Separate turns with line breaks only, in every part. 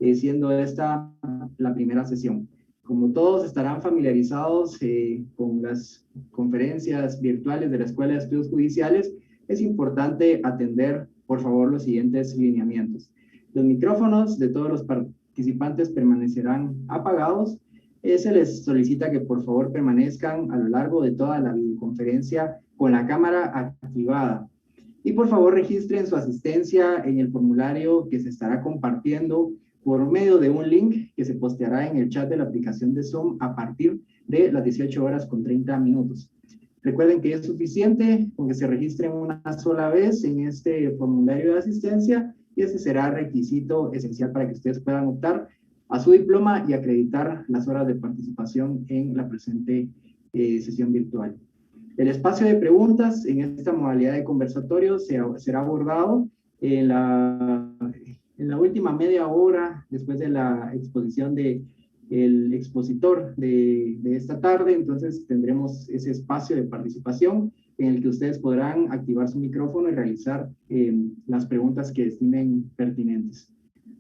siendo esta la primera sesión. Como todos estarán familiarizados con las conferencias virtuales de la Escuela de Estudios Judiciales, es importante atender, por favor, los siguientes lineamientos. Los micrófonos de todos los participantes permanecerán apagados. Se les solicita que por favor permanezcan a lo largo de toda la videoconferencia con la cámara activada. Y por favor registren su asistencia en el formulario que se estará compartiendo por medio de un link que se posteará en el chat de la aplicación de Zoom a partir de las 18:30. Recuerden que es suficiente con que se registren una sola vez en este formulario de asistencia y ese será requisito esencial para que ustedes puedan optar a su diploma y acreditar las horas de participación en la presente sesión virtual. El espacio de preguntas en esta modalidad de conversatorio será abordado en la última media hora después de la exposición del expositor de esta tarde. Entonces tendremos ese espacio de participación en el que ustedes podrán activar su micrófono y realizar las preguntas que estimen pertinentes.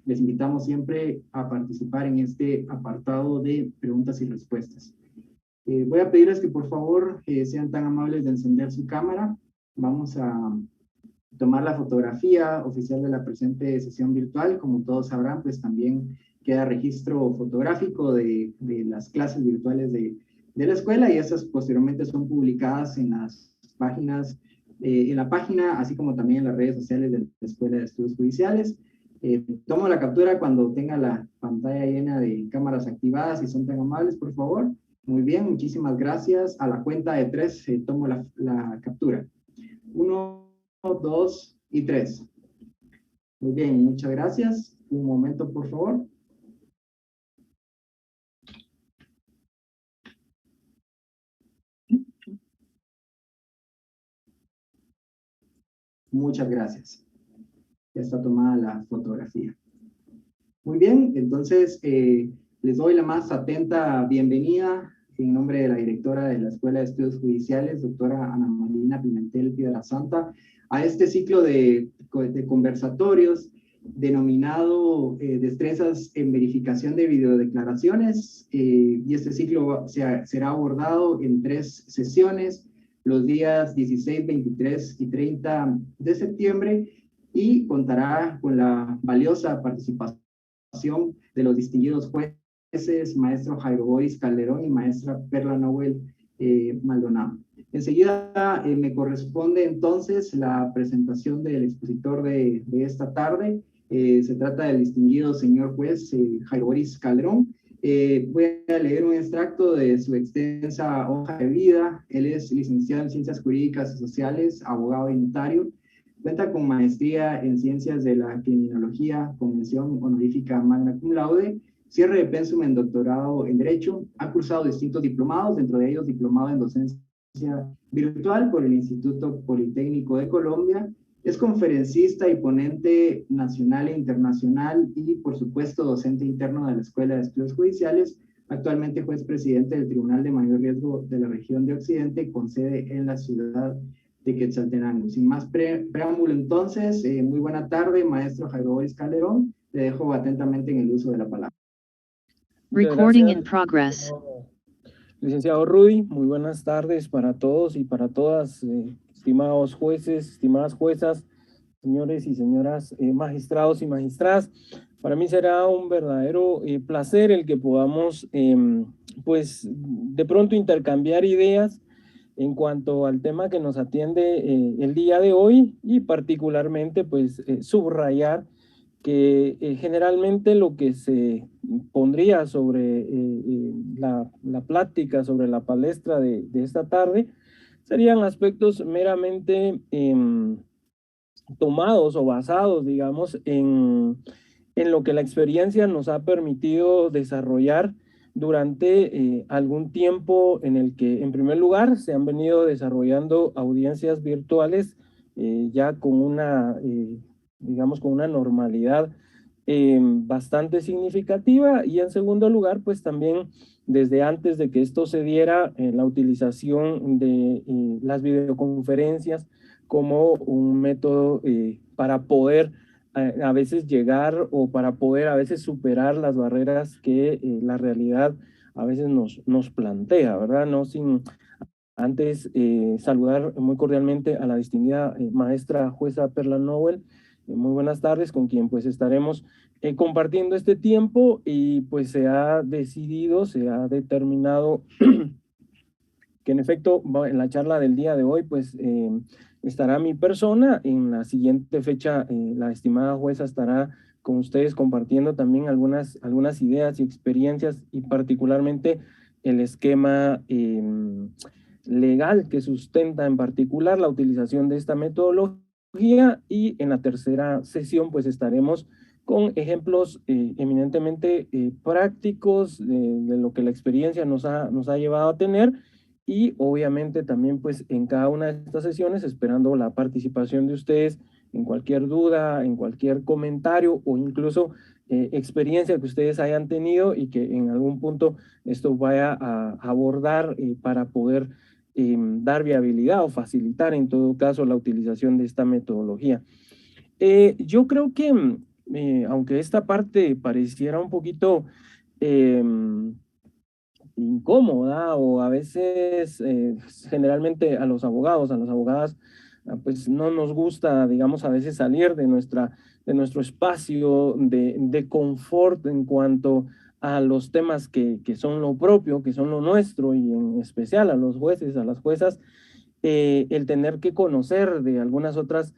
Les invitamos siempre a participar en este apartado de preguntas y respuestas. Voy a pedirles que por favor sean tan amables de encender su cámara. Vamos a tomar la fotografía oficial de la presente sesión virtual. Como todos sabrán, pues también queda registro fotográfico de las clases virtuales de la escuela y esas posteriormente son publicadas en las páginas, en la página, así como también en las redes sociales de la Escuela de Estudios Judiciales. Tomo la captura cuando tenga la pantalla llena de cámaras activadas, si son tan amables, por favor. Muy bien, muchísimas gracias. A la cuenta de 3 tomo la captura. 1, 2 y 3. Muy bien, muchas gracias. Un momento, por favor. Muchas gracias. Ya está tomada la fotografía. Muy bien, entonces les doy la más atenta bienvenida en nombre de la directora de la Escuela de Estudios Judiciales, doctora Ana Marina Pimentel Piedrasanta, a este ciclo de conversatorios denominado Destrezas en Verificación de Videodeclaraciones, y este ciclo será abordado en 3 sesiones, los días 16, 23 y 30 de septiembre, y contará con la valiosa participación de los distinguidos jueces, maestro Jairo Boris Calderón y maestra Perla Noel Maldonado. Enseguida me corresponde entonces la presentación del expositor de esta tarde. Se trata del distinguido señor juez Jairo Boris Calderón. Voy a leer un extracto de su extensa hoja de vida. Él es licenciado en Ciencias Jurídicas y Sociales, abogado y notario. Cuenta con maestría en Ciencias de la Criminología, con mención honorífica magna cum laude, cierre de pensum en doctorado en Derecho. Ha cursado distintos diplomados, dentro de ellos diplomado en Docencia Virtual por el Instituto Politécnico de Colombia. Es conferencista y ponente nacional e internacional y, por supuesto, docente interno de la Escuela de Estudios Judiciales. Actualmente juez presidente del Tribunal de Mayor Riesgo de la Región de Occidente, con sede en la ciudad de Quetzaltenango. Sin más preámbulo, entonces, muy buena tarde, maestro Jairo Boris Calderón. Le dejo atentamente en el uso de la palabra.
Recording in progress. Licenciado Rudy, muy buenas tardes para todos y para todas, estimados jueces, estimadas juezas, señores y señoras magistrados y magistradas. Para mí será un verdadero placer el que podamos, pues, de pronto intercambiar ideas en cuanto al tema que nos atiende el día de hoy y particularmente, pues, subrayar que generalmente lo que se pondría sobre la plática, sobre la palestra de esta tarde, serían aspectos meramente tomados o basados, digamos, en lo que la experiencia nos ha permitido desarrollar durante algún tiempo en el que, en primer lugar, se han venido desarrollando audiencias virtuales ya con una digamos, con una normalidad bastante significativa, y en segundo lugar, pues también desde antes de que esto se diera, la utilización de las videoconferencias como un método para poder a veces llegar o para poder a veces superar las barreras que la realidad a veces nos plantea, ¿verdad? No sin antes saludar muy cordialmente a la distinguida maestra jueza Perla Nowell. Muy buenas tardes, con quien pues estaremos compartiendo este tiempo y pues se ha decidido, se ha determinado que en efecto en la charla del día de hoy pues estará mi persona. En la siguiente fecha la estimada jueza estará con ustedes compartiendo también algunas ideas y experiencias y particularmente el esquema legal que sustenta en particular la utilización de esta metodología, y en la tercera sesión pues estaremos con ejemplos eminentemente prácticos de lo que la experiencia nos ha llevado a tener, y obviamente también pues en cada una de estas sesiones esperando la participación de ustedes en cualquier duda, en cualquier comentario o incluso experiencia que ustedes hayan tenido y que en algún punto esto vaya a abordar para poder dar viabilidad o facilitar en todo caso la utilización de esta metodología. Yo creo que aunque esta parte pareciera un poquito incómoda o a veces generalmente a los abogados, a las abogadas, pues no nos gusta, digamos, a veces salir de nuestro espacio de confort en cuanto a los temas que son lo propio, que son lo nuestro, y en especial a los jueces, a las juezas, el tener que conocer de algunas otras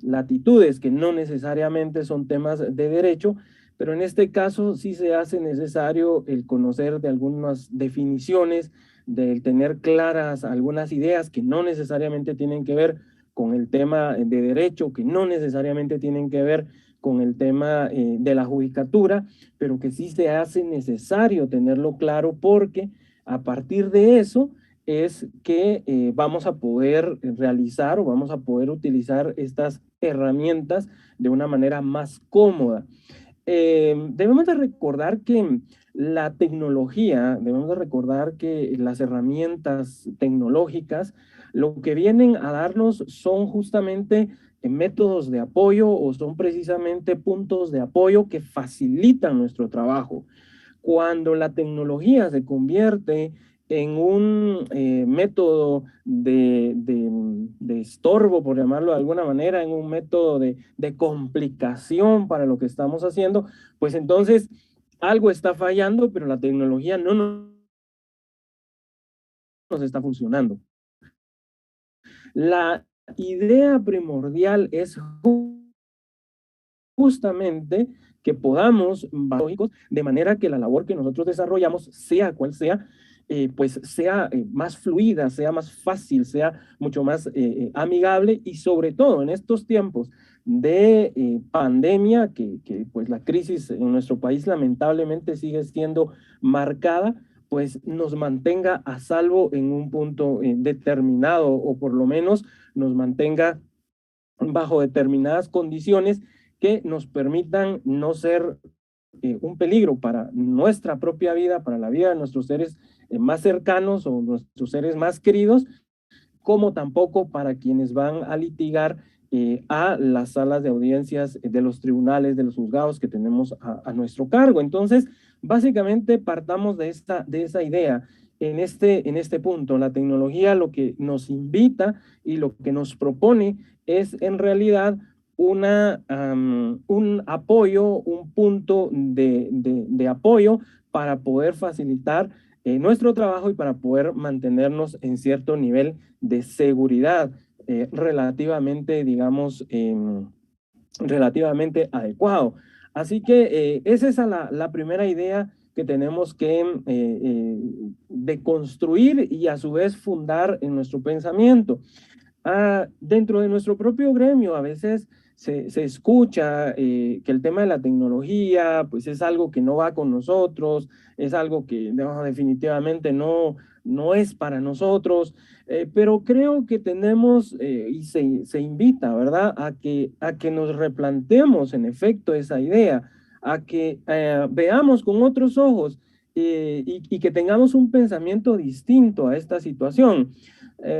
latitudes que no necesariamente son temas de derecho, pero en este caso sí se hace necesario el conocer de algunas definiciones, del tener claras algunas ideas que no necesariamente tienen que ver con el tema de derecho, que no necesariamente tienen que ver con el tema de la judicatura, pero que sí se hace necesario tenerlo claro, porque a partir de eso es que vamos a poder realizar o vamos a poder utilizar estas herramientas de una manera más cómoda. Debemos de recordar que la tecnología, debemos de recordar que las herramientas tecnológicas lo que vienen a darnos son justamente métodos de apoyo, o son precisamente puntos de apoyo que facilitan nuestro trabajo. Cuando la tecnología se convierte en un método de estorbo, por llamarlo de alguna manera, en un método de complicación para lo que estamos haciendo, pues entonces algo está fallando, pero la tecnología no nos está funcionando. La idea primordial es justamente que podamos, de manera que la labor que nosotros desarrollamos, sea cual sea, pues sea más fluida, sea más fácil, sea mucho más amigable, y sobre todo en estos tiempos de pandemia, que pues la crisis en nuestro país lamentablemente sigue siendo marcada, pues nos mantenga a salvo en un punto determinado, o por lo menos nos mantenga bajo determinadas condiciones que nos permitan no ser un peligro para nuestra propia vida, para la vida de nuestros seres más cercanos o nuestros seres más queridos, como tampoco para quienes van a litigar a las salas de audiencias de los tribunales, de los juzgados que tenemos a nuestro cargo. Entonces, básicamente partamos de esa idea. En este punto, la tecnología lo que nos invita y lo que nos propone es en realidad un apoyo, un punto de apoyo para poder facilitar nuestro trabajo y para poder mantenernos en cierto nivel de seguridad relativamente, digamos, relativamente adecuado. Así que esa es la primera idea que tenemos que deconstruir y a su vez fundar en nuestro pensamiento. Dentro de nuestro propio gremio a veces se escucha que el tema de la tecnología pues es algo que no va con nosotros, es algo que no, definitivamente no es para nosotros, pero creo que tenemos y se invita, ¿verdad?, a que nos replanteemos en efecto esa idea, a que veamos con otros ojos y que tengamos un pensamiento distinto a esta situación.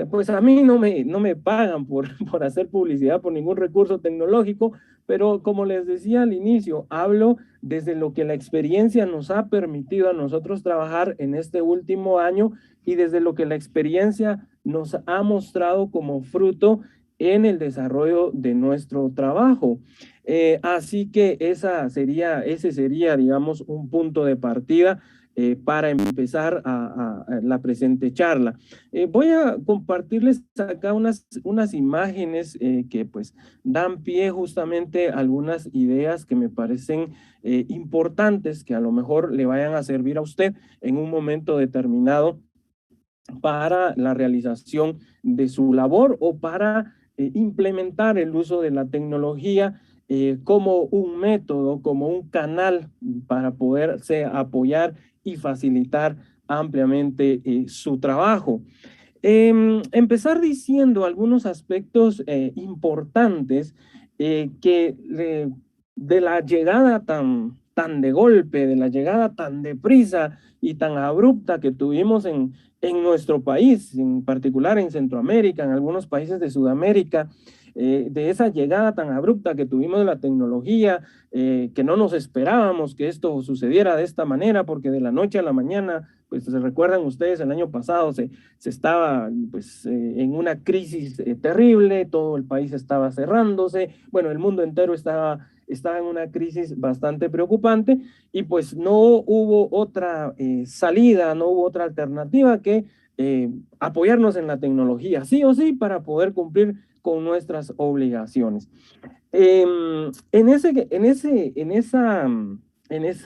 pues a mí no me pagan por hacer publicidad, por ningún recurso tecnológico, pero como les decía al inicio, hablo desde lo que la experiencia nos ha permitido a nosotros trabajar en este último año y desde lo que la experiencia nos ha mostrado como fruto en el desarrollo de nuestro trabajo. Así que ese sería, digamos, un punto de partida para empezar a la presente charla. Voy a compartirles acá unas imágenes que pues dan pie justamente a algunas ideas que me parecen importantes, que a lo mejor le vayan a servir a usted en un momento determinado para la realización de su labor o para implementar el uso de la tecnología como un método, como un canal para poderse apoyar y facilitar ampliamente su trabajo. Empezar diciendo algunos aspectos importantes de la llegada tan de golpe, de la llegada tan deprisa y tan abrupta que tuvimos en nuestro país, en particular en Centroamérica, en algunos países de Sudamérica, de esa llegada tan abrupta que tuvimos de la tecnología, que no nos esperábamos que esto sucediera de esta manera, porque de la noche a la mañana, pues se recuerdan ustedes, el año pasado se estaba pues, en una crisis terrible, todo el país estaba cerrándose, bueno, el mundo entero estaba en una crisis bastante preocupante y pues no hubo otra salida, no hubo otra alternativa que apoyarnos en la tecnología, sí o sí, para poder cumplir con nuestras obligaciones. En esa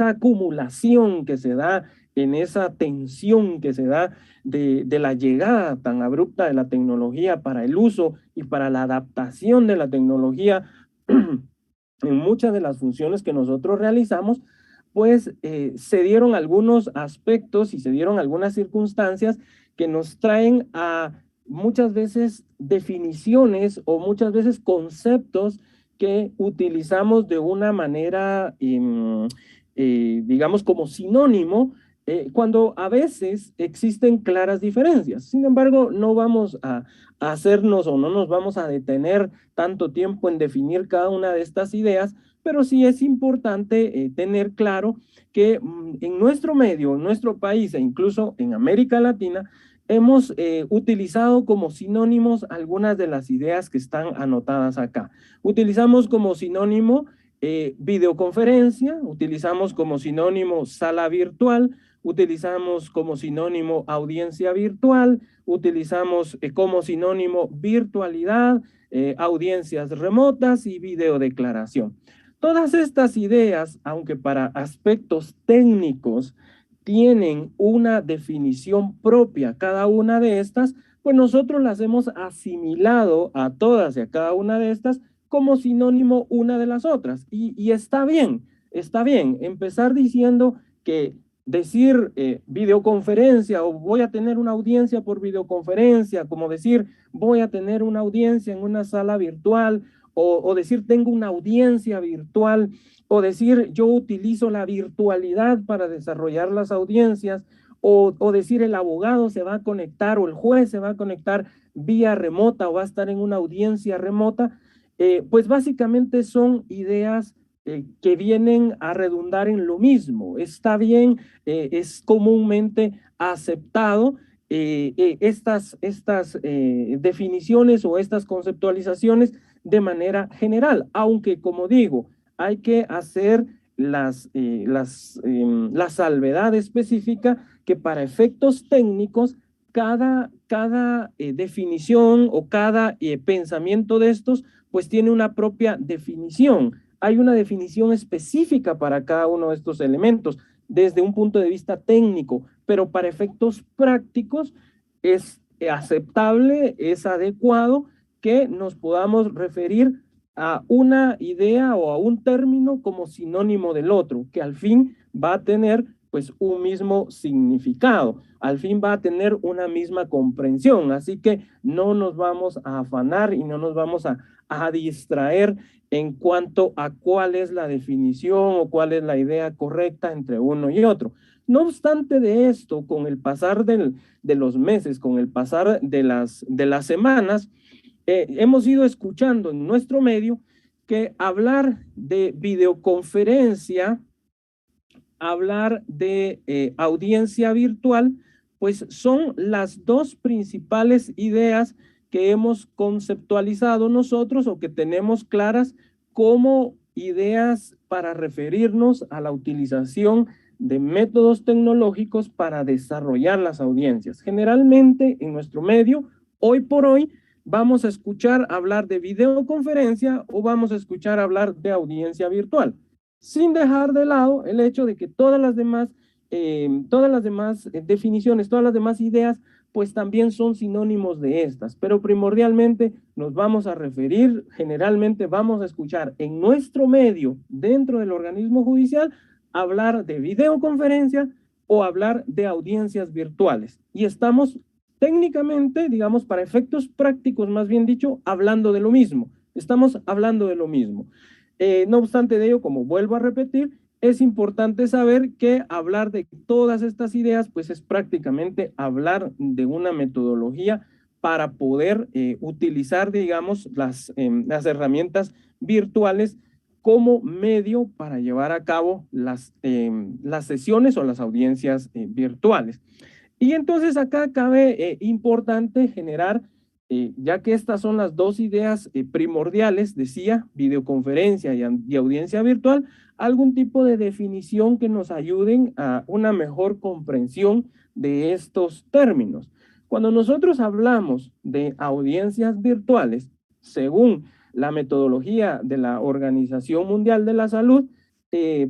acumulación que se da, en esa tensión que se da de la llegada tan abrupta de la tecnología para el uso y para la adaptación de la tecnología en muchas de las funciones que nosotros realizamos, pues se dieron algunos aspectos y se dieron algunas circunstancias que nos traen a muchas veces definiciones o muchas veces conceptos que utilizamos de una manera, digamos, como sinónimo, cuando a veces existen claras diferencias. Sin embargo, no vamos a hacernos o no nos vamos a detener tanto tiempo en definir cada una de estas ideas, pero sí es importante tener claro que en nuestro medio, en nuestro país e incluso en América Latina, hemos utilizado como sinónimos algunas de las ideas que están anotadas acá. Utilizamos como sinónimo videoconferencia, utilizamos como sinónimo sala virtual, utilizamos como sinónimo audiencia virtual, utilizamos como sinónimo virtualidad, audiencias remotas y videodeclaración. Todas estas ideas, aunque para aspectos técnicos tienen una definición propia, cada una de estas, pues nosotros las hemos asimilado a todas y a cada una de estas como sinónimo una de las otras. Y está bien empezar diciendo que decir videoconferencia o voy a tener una audiencia por videoconferencia, como decir voy a tener una audiencia en una sala virtual o decir tengo una audiencia virtual o decir yo utilizo la virtualidad para desarrollar las audiencias o decir el abogado se va a conectar o el juez se va a conectar vía remota o va a estar en una audiencia remota, pues básicamente son ideas que vienen a redundar en lo mismo. Está bien, es comúnmente aceptado estas definiciones o estas conceptualizaciones de manera general, aunque como digo, hay que hacer la salvedad específica que para efectos técnicos cada definición o cada pensamiento de estos pues tiene una propia definición. Hay una definición específica para cada uno de estos elementos desde un punto de vista técnico, pero para efectos prácticos es aceptable, es adecuado que nos podamos referir a una idea o a un término como sinónimo del otro, que al fin va a tener pues un mismo significado. Al fin va a tener una misma comprensión, así que no nos vamos a afanar y no nos vamos a distraer en cuanto a cuál es la definición o cuál es la idea correcta entre uno y otro. No obstante de esto, con el pasar de los meses, con el pasar de las semanas, hemos ido escuchando en nuestro medio que hablar de videoconferencia, hablar de audiencia virtual, pues son las dos principales ideas que hemos conceptualizado nosotros o que tenemos claras como ideas para referirnos a la utilización de métodos tecnológicos para desarrollar las audiencias. Generalmente en nuestro medio, hoy por hoy, vamos a escuchar hablar de videoconferencia o vamos a escuchar hablar de audiencia virtual, sin dejar de lado el hecho de que todas las demás definiciones, todas las demás ideas, pues también son sinónimos de estas, pero primordialmente nos vamos a referir, generalmente vamos a escuchar en nuestro medio, dentro del organismo judicial, hablar de videoconferencia o hablar de audiencias virtuales. Y estamos técnicamente, digamos, para efectos prácticos, más bien dicho, hablando de lo mismo. Estamos hablando de lo mismo. No obstante de ello, como vuelvo a repetir, es importante saber que hablar de todas estas ideas, pues es prácticamente hablar de una metodología para poder utilizar, digamos, las herramientas virtuales como medio para llevar a cabo las sesiones o las audiencias virtuales. Y entonces acá cabe importante generar, ya que estas son las dos ideas primordiales, decía, videoconferencia y audiencia virtual, algún tipo de definición que nos ayuden a una mejor comprensión de estos términos. Cuando nosotros hablamos de audiencias virtuales, según la metodología de la Organización Mundial de la Salud,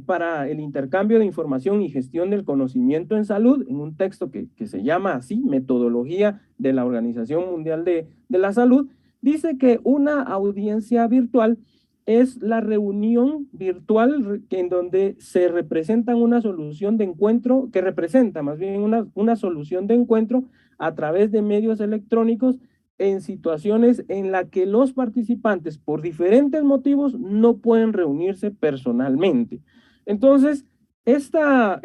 para el intercambio de información y gestión del conocimiento en salud, en un texto que se llama así, Metodología de la Organización Mundial de la Salud, dice que una audiencia virtual es la reunión virtual en donde se representa una solución de encuentro, que representa más bien una solución de encuentro a través de medios electrónicos en situaciones en las que los participantes por diferentes motivos no pueden reunirse personalmente. Entonces, esta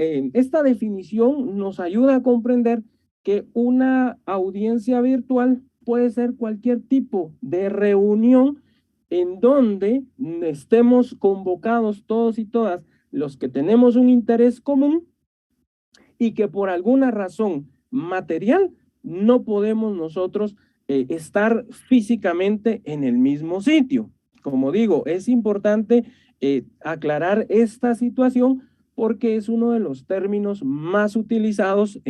definición nos ayuda a comprender que una audiencia virtual puede ser cualquier tipo de reunión en donde estemos convocados todos y todas los que tenemos un interés común y que por alguna razón material no podemos nosotros estar físicamente en el mismo sitio. Como digo, es importante aclarar esta situación porque es uno de los términos más utilizados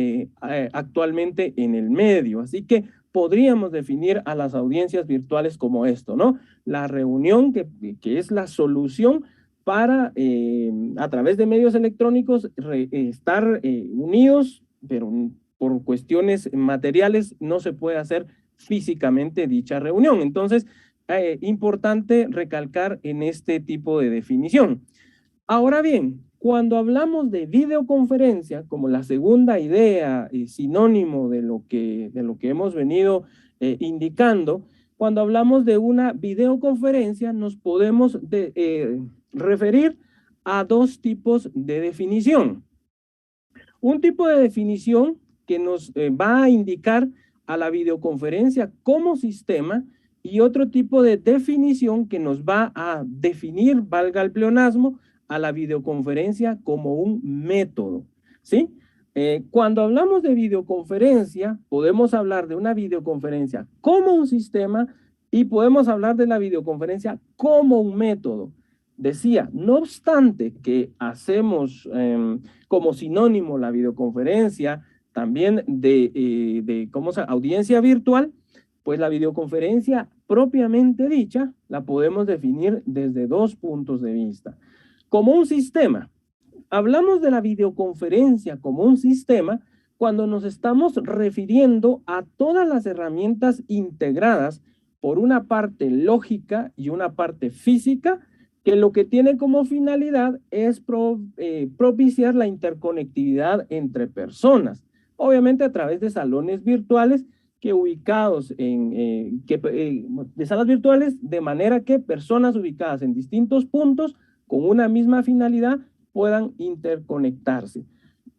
actualmente en el medio. Así que podríamos definir a las audiencias virtuales como esto, ¿no? La reunión que es la solución para, a través de medios electrónicos, estar unidos, pero por cuestiones materiales no se puede hacer físicamente dicha reunión. Entonces, importante recalcar en este tipo de definición. Ahora bien, cuando hablamos de videoconferencia, como la segunda idea, sinónimo de lo que hemos venido indicando, cuando hablamos de una videoconferencia nos podemos referir a dos tipos de definición. Un tipo de definición que nos va a indicar a la videoconferencia como sistema y otro tipo de definición que nos va a definir, valga el pleonasmo, a la videoconferencia como un método, ¿sí? Cuando hablamos de videoconferencia, podemos hablar de una videoconferencia como un sistema y podemos hablar de la videoconferencia como un método. Decía, no obstante que hacemos como sinónimo la videoconferencia, también de audiencia virtual, pues la videoconferencia propiamente dicha la podemos definir desde dos puntos de vista. Como un sistema, hablamos de la videoconferencia como un sistema cuando nos estamos refiriendo a todas las herramientas integradas por una parte lógica y una parte física que lo que tiene como finalidad es propiciar la interconectividad entre personas, obviamente a través de salones virtuales que ubicados de salas virtuales, de manera que personas ubicadas en distintos puntos con una misma finalidad puedan interconectarse.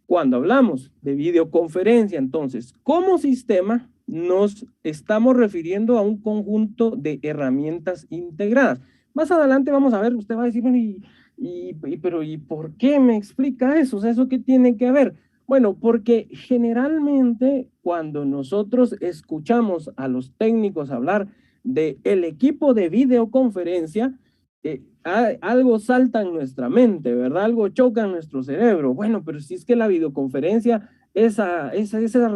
Cuando hablamos de videoconferencia, entonces, como sistema, nos estamos refiriendo a un conjunto de herramientas integradas. Más adelante vamos a ver, usted va a decir, bueno, pero ¿y por qué me explica eso? O sea, ¿eso qué tiene que ver? Bueno, porque generalmente cuando nosotros escuchamos a los técnicos hablar de el equipo de videoconferencia, algo salta en nuestra mente, ¿verdad? Algo choca en nuestro cerebro. Bueno, pero si es que la videoconferencia, esa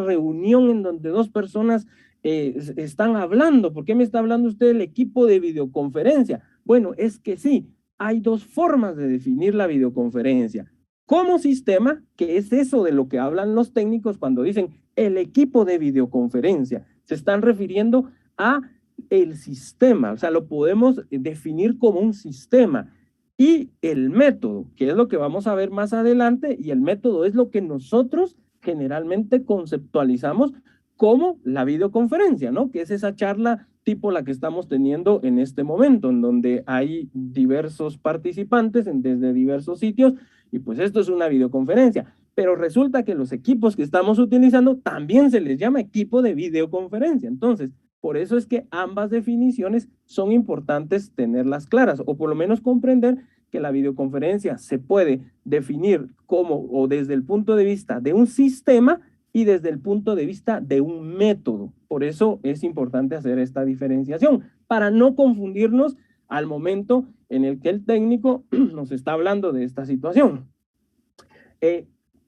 reunión en donde dos personas están hablando, ¿por qué me está hablando usted del equipo de videoconferencia? Bueno, es que sí, hay dos formas de definir la videoconferencia. Como sistema, que es eso de lo que hablan los técnicos cuando dicen el equipo de videoconferencia, se están refiriendo a el sistema, o sea, lo podemos definir como un sistema. Y el método, que es lo que vamos a ver más adelante, y el método es lo que nosotros generalmente conceptualizamos como la videoconferencia, ¿no? Que es esa charla tipo la que estamos teniendo en este momento, en donde hay diversos participantes desde diversos sitios, y pues esto es una videoconferencia. Pero resulta que los equipos que estamos utilizando también se les llama equipo de videoconferencia. Entonces, por eso es que ambas definiciones son importantes tenerlas claras, o por lo menos comprender que la videoconferencia se puede definir como o desde el punto de vista de un sistema y desde el punto de vista de un método. Por eso es importante hacer esta diferenciación, para no confundirnos al momento en el que el técnico nos está hablando de esta situación.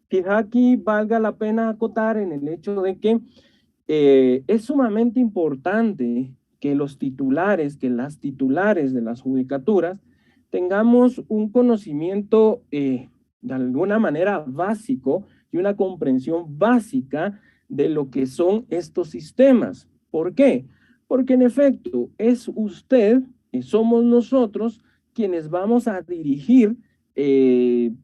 Quizá aquí valga la pena acotar en el hecho de que es sumamente importante que los titulares, que las titulares de las judicaturas tengamos un conocimiento de alguna manera básico y una comprensión básica de lo que son estos sistemas. ¿Por qué? Porque en efecto es usted, somos nosotros quienes vamos a dirigir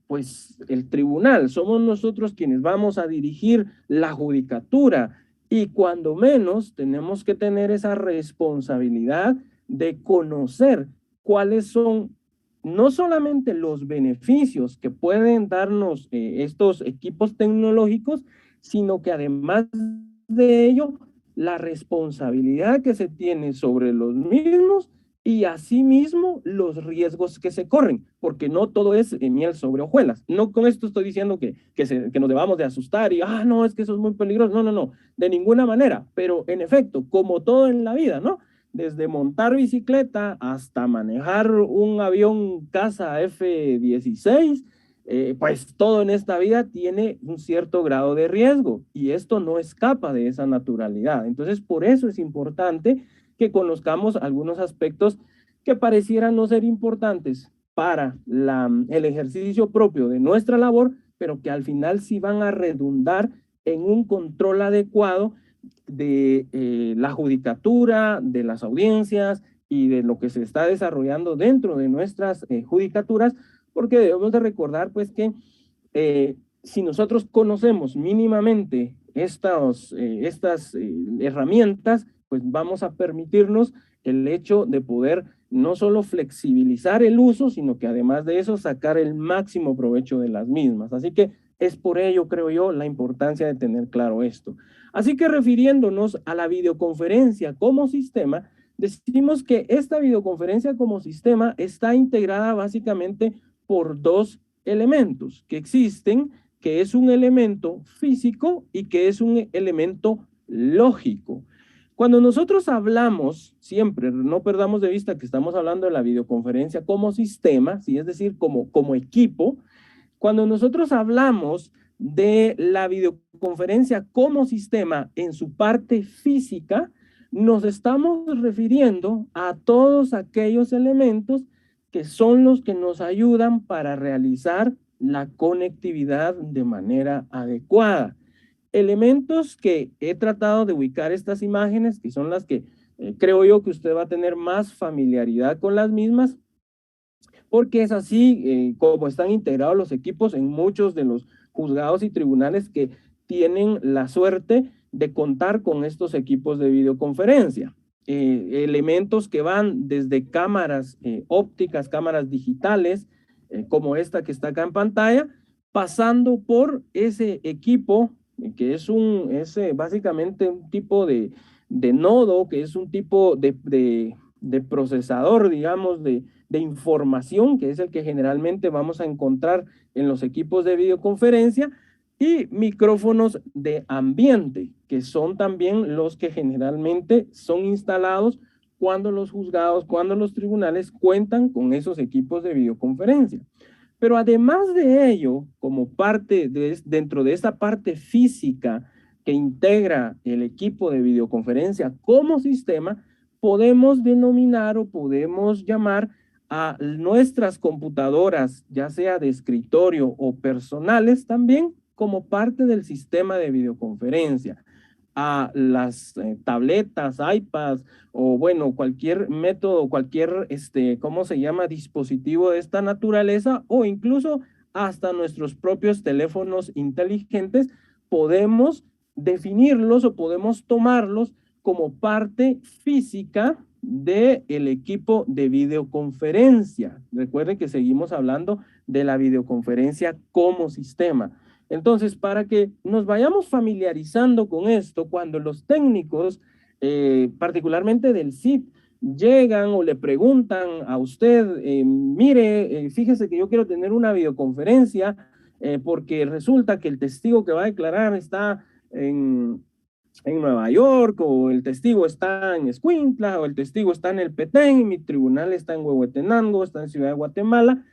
pues el tribunal, somos nosotros quienes vamos a dirigir la judicatura, y cuando menos tenemos que tener esa responsabilidad de conocer cuáles son no solamente los beneficios que pueden darnos estos equipos tecnológicos, sino que además de ello, la responsabilidad que se tiene sobre los mismos y asimismo los riesgos que se corren, porque no todo es miel sobre hojuelas. No con esto estoy diciendo que nos debamos de asustar y, no, es que eso es muy peligroso. No, no, no, de ninguna manera. Pero en efecto, como todo en la vida, ¿no? Desde montar bicicleta hasta manejar un avión caza F-16, pues todo en esta vida tiene un cierto grado de riesgo y esto no escapa de esa naturalidad. Entonces, por eso es importante que conozcamos algunos aspectos que parecieran no ser importantes para el ejercicio propio de nuestra labor, pero que al final sí van a redundar en un control adecuado de la judicatura, de las audiencias y de lo que se está desarrollando dentro de nuestras judicaturas, porque debemos de recordar pues que si nosotros conocemos mínimamente estas herramientas, pues vamos a permitirnos el hecho de poder no solo flexibilizar el uso, sino que además de eso sacar el máximo provecho de las mismas. Así que es por ello, creo yo, la importancia de tener claro esto. Así que refiriéndonos a la videoconferencia como sistema, decimos que esta videoconferencia como sistema está integrada básicamente por dos elementos que existen, que es un elemento físico y que es un elemento lógico. Cuando nosotros hablamos, siempre no perdamos de vista que estamos hablando de la videoconferencia como sistema, ¿sí? Es decir, como equipo. Cuando nosotros hablamos de la videoconferencia como sistema en su parte física, nos estamos refiriendo a todos aquellos elementos que son los que nos ayudan para realizar la conectividad de manera adecuada. Elementos que he tratado de ubicar estas imágenes, que son las que creo yo que usted va a tener más familiaridad con las mismas, porque es así como están integrados los equipos en muchos de los juzgados y tribunales que tienen la suerte de contar con estos equipos de videoconferencia. Elementos que van desde cámaras ópticas, cámaras digitales, como esta que está acá en pantalla, pasando por ese equipo que es básicamente un tipo de nodo, que es un tipo de procesador, digamos, de información, que es el que generalmente vamos a encontrar en los equipos de videoconferencia, y micrófonos de ambiente, que son también los que generalmente son instalados cuando los juzgados, cuando los tribunales cuentan con esos equipos de videoconferencia. Pero además de ello, como parte dentro de esta parte física que integra el equipo de videoconferencia como sistema, podemos denominar o podemos llamar a nuestras computadoras, ya sea de escritorio o personales también, como parte del sistema de videoconferencia, a las tabletas, iPads o bueno, cualquier método, cualquier, ¿cómo se llama? Dispositivo de esta naturaleza o incluso hasta nuestros propios teléfonos inteligentes, podemos definirlos o podemos tomarlos como parte física del equipo de videoconferencia. Recuerden que seguimos hablando de la videoconferencia como sistema. Entonces, para que nos vayamos familiarizando con esto, cuando los técnicos, particularmente del CIT, llegan o le preguntan a usted, mire, fíjese que yo quiero tener una videoconferencia porque resulta que el testigo que va a declarar está en Nueva York, o el testigo está en Escuintla, o el testigo está en el Petén, y mi tribunal está en Huehuetenango, está en Ciudad de Guatemala.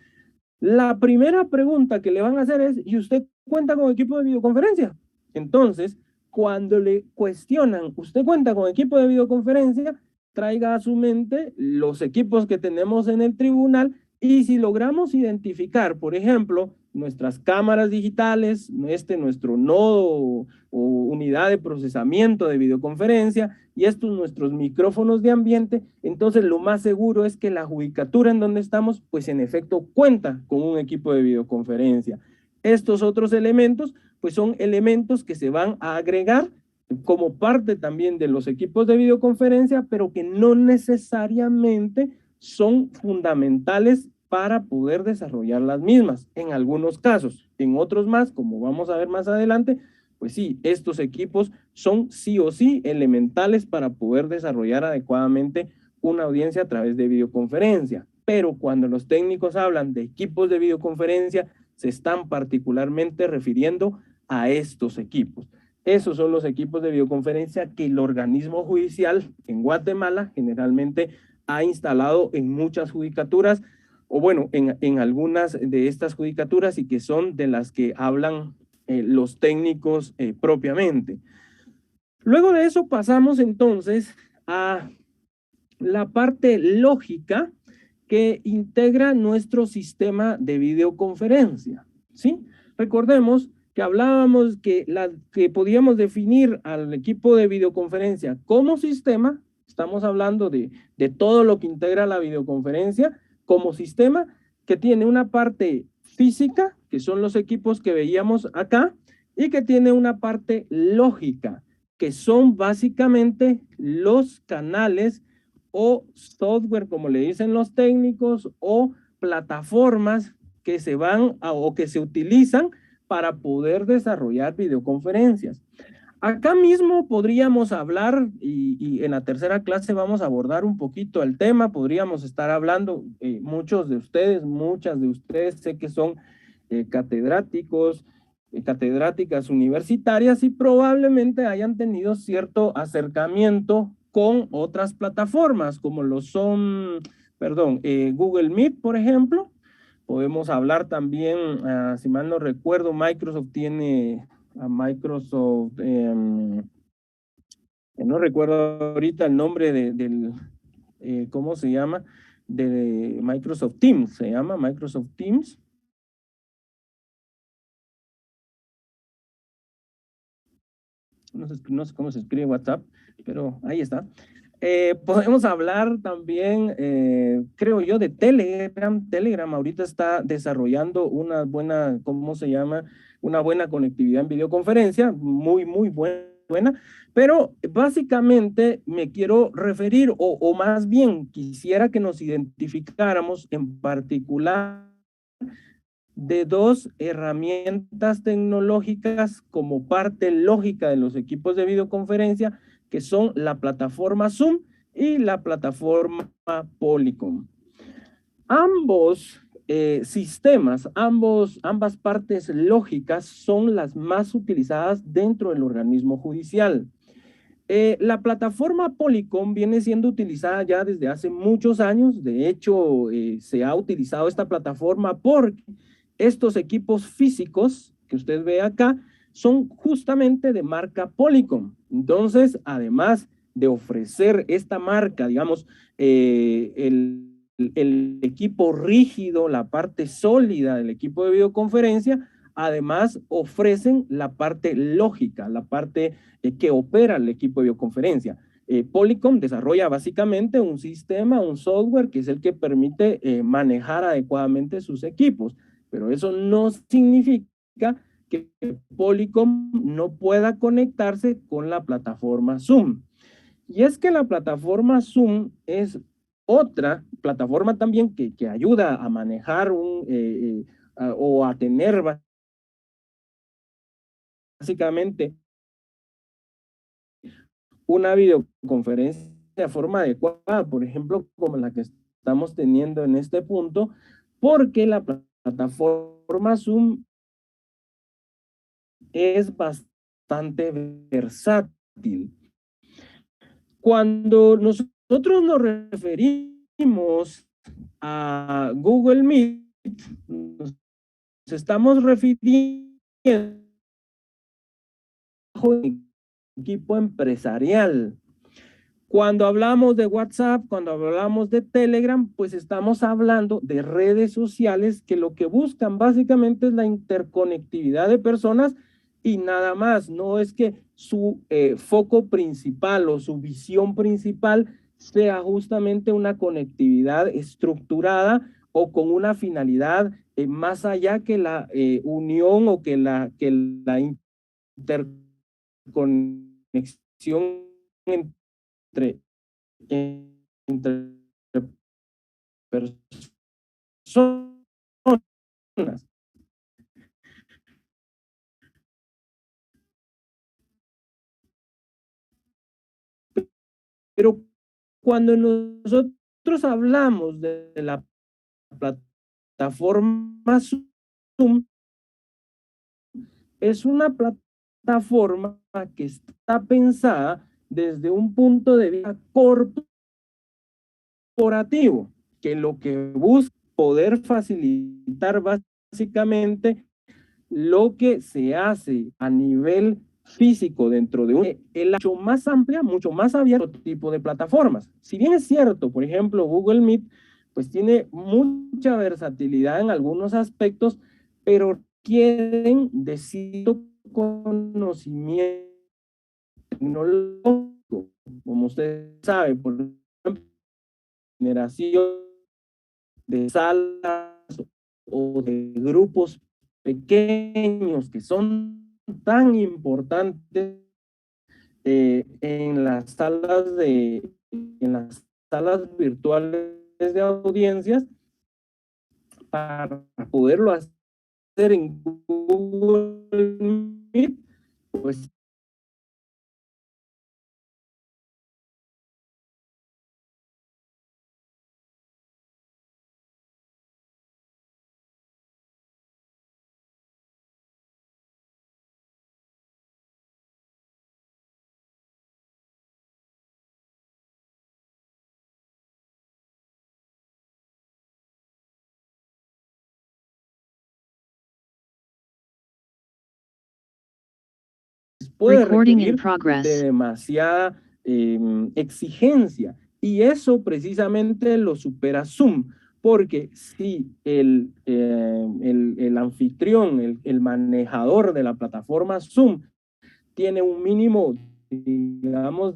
La primera pregunta que le van a hacer es, ¿y usted cuenta con equipo de videoconferencia? Entonces, cuando le cuestionan, ¿usted cuenta con equipo de videoconferencia? Traiga a su mente los equipos que tenemos en el tribunal, y si logramos identificar, por ejemplo, nuestras cámaras digitales, nuestro nodo o unidad de procesamiento de videoconferencia y estos nuestros micrófonos de ambiente, entonces lo más seguro es que la judicatura en donde estamos, pues en efecto cuenta con un equipo de videoconferencia. Estos otros elementos, pues son elementos que se van a agregar como parte también de los equipos de videoconferencia, pero que no necesariamente son fundamentales para poder desarrollar las mismas, en algunos casos. En otros más, como vamos a ver más adelante, pues sí, estos equipos son sí o sí elementales para poder desarrollar adecuadamente una audiencia a través de videoconferencia. Pero cuando los técnicos hablan de equipos de videoconferencia, se están particularmente refiriendo a estos equipos. Esos son los equipos de videoconferencia que el organismo judicial en Guatemala generalmente ha instalado en muchas judicaturas, o bueno, en algunas de estas judicaturas, y que son de las que hablan los técnicos propiamente. Luego de eso pasamos entonces a la parte lógica que integra nuestro sistema de videoconferencia, ¿sí? Recordemos que hablábamos que podíamos definir al equipo de videoconferencia como sistema. Estamos hablando de todo lo que integra la videoconferencia como sistema, que tiene una parte física, que son los equipos que veíamos acá, y que tiene una parte lógica, que son básicamente los canales o software, como le dicen los técnicos, o plataformas que se van o que se utilizan para poder desarrollar videoconferencias. Acá mismo podríamos hablar, y en la tercera clase vamos a abordar un poquito el tema, podríamos estar hablando, muchos de ustedes, muchas de ustedes, sé que son catedráticos, catedráticas universitarias, y probablemente hayan tenido cierto acercamiento con otras plataformas, como lo son, perdón, Google Meet, por ejemplo. Podemos hablar también, si mal no recuerdo, Microsoft tiene a Microsoft, no recuerdo ahorita el nombre del, ¿cómo se llama? De Microsoft Teams, se llama Microsoft Teams. No sé cómo se escribe WhatsApp, pero ahí está. Podemos hablar también, creo yo, de Telegram. Telegram ahorita está desarrollando una buena, ¿cómo se llama? Una buena conectividad en videoconferencia, muy buena, pero básicamente me quiero referir, o más bien quisiera que nos identificáramos en particular de dos herramientas tecnológicas como parte lógica de los equipos de videoconferencia, que son la plataforma Zoom y la plataforma Polycom. Ambos sistemas, ambas partes lógicas son las más utilizadas dentro del organismo judicial. La plataforma Polycom viene siendo utilizada ya desde hace muchos años. De hecho, se ha utilizado esta plataforma porque estos equipos físicos que usted ve acá son justamente de marca Polycom. Entonces, además de ofrecer esta marca, digamos, el equipo rígido, la parte sólida del equipo de videoconferencia, además ofrecen la parte lógica, la parte que opera el equipo de videoconferencia. Polycom desarrolla básicamente un sistema, un software que es el que permite manejar adecuadamente sus equipos, pero eso no significa que Polycom no pueda conectarse con la plataforma Zoom. Y es que la plataforma Zoom es otra plataforma también que ayuda a manejar o a tener básicamente una videoconferencia de forma adecuada, por ejemplo, como la que estamos teniendo en este punto, porque la plataforma Zoom es bastante versátil. Cuando nosotros nos referimos a Google Meet, nos estamos refiriendo a un equipo empresarial. Cuando hablamos de WhatsApp, cuando hablamos de Telegram, pues estamos hablando de redes sociales que lo que buscan básicamente es la interconectividad de personas y nada más. No es que su foco principal o su visión principal sea justamente una conectividad estructurada o con una finalidad más allá que la unión o que la interconexión entre personas. Pero cuando nosotros hablamos de la plataforma Zoom, es una plataforma que está pensada desde un punto de vista corporativo, que lo que busca poder facilitar básicamente lo que se hace a nivel físico dentro de el mucho más amplia, mucho más abierto tipo de plataformas. Si bien es cierto, por ejemplo, Google Meet, pues tiene mucha versatilidad en algunos aspectos, pero quieren decir conocimiento tecnológico, como usted sabe, por ejemplo, generación de salas o de grupos pequeños que son tan importantes en las salas virtuales de audiencias para poderlo hacer en Google Meet, pues puede requerir de demasiada exigencia y eso precisamente lo supera Zoom, porque si el anfitrión, el manejador de la plataforma Zoom tiene un mínimo, digamos,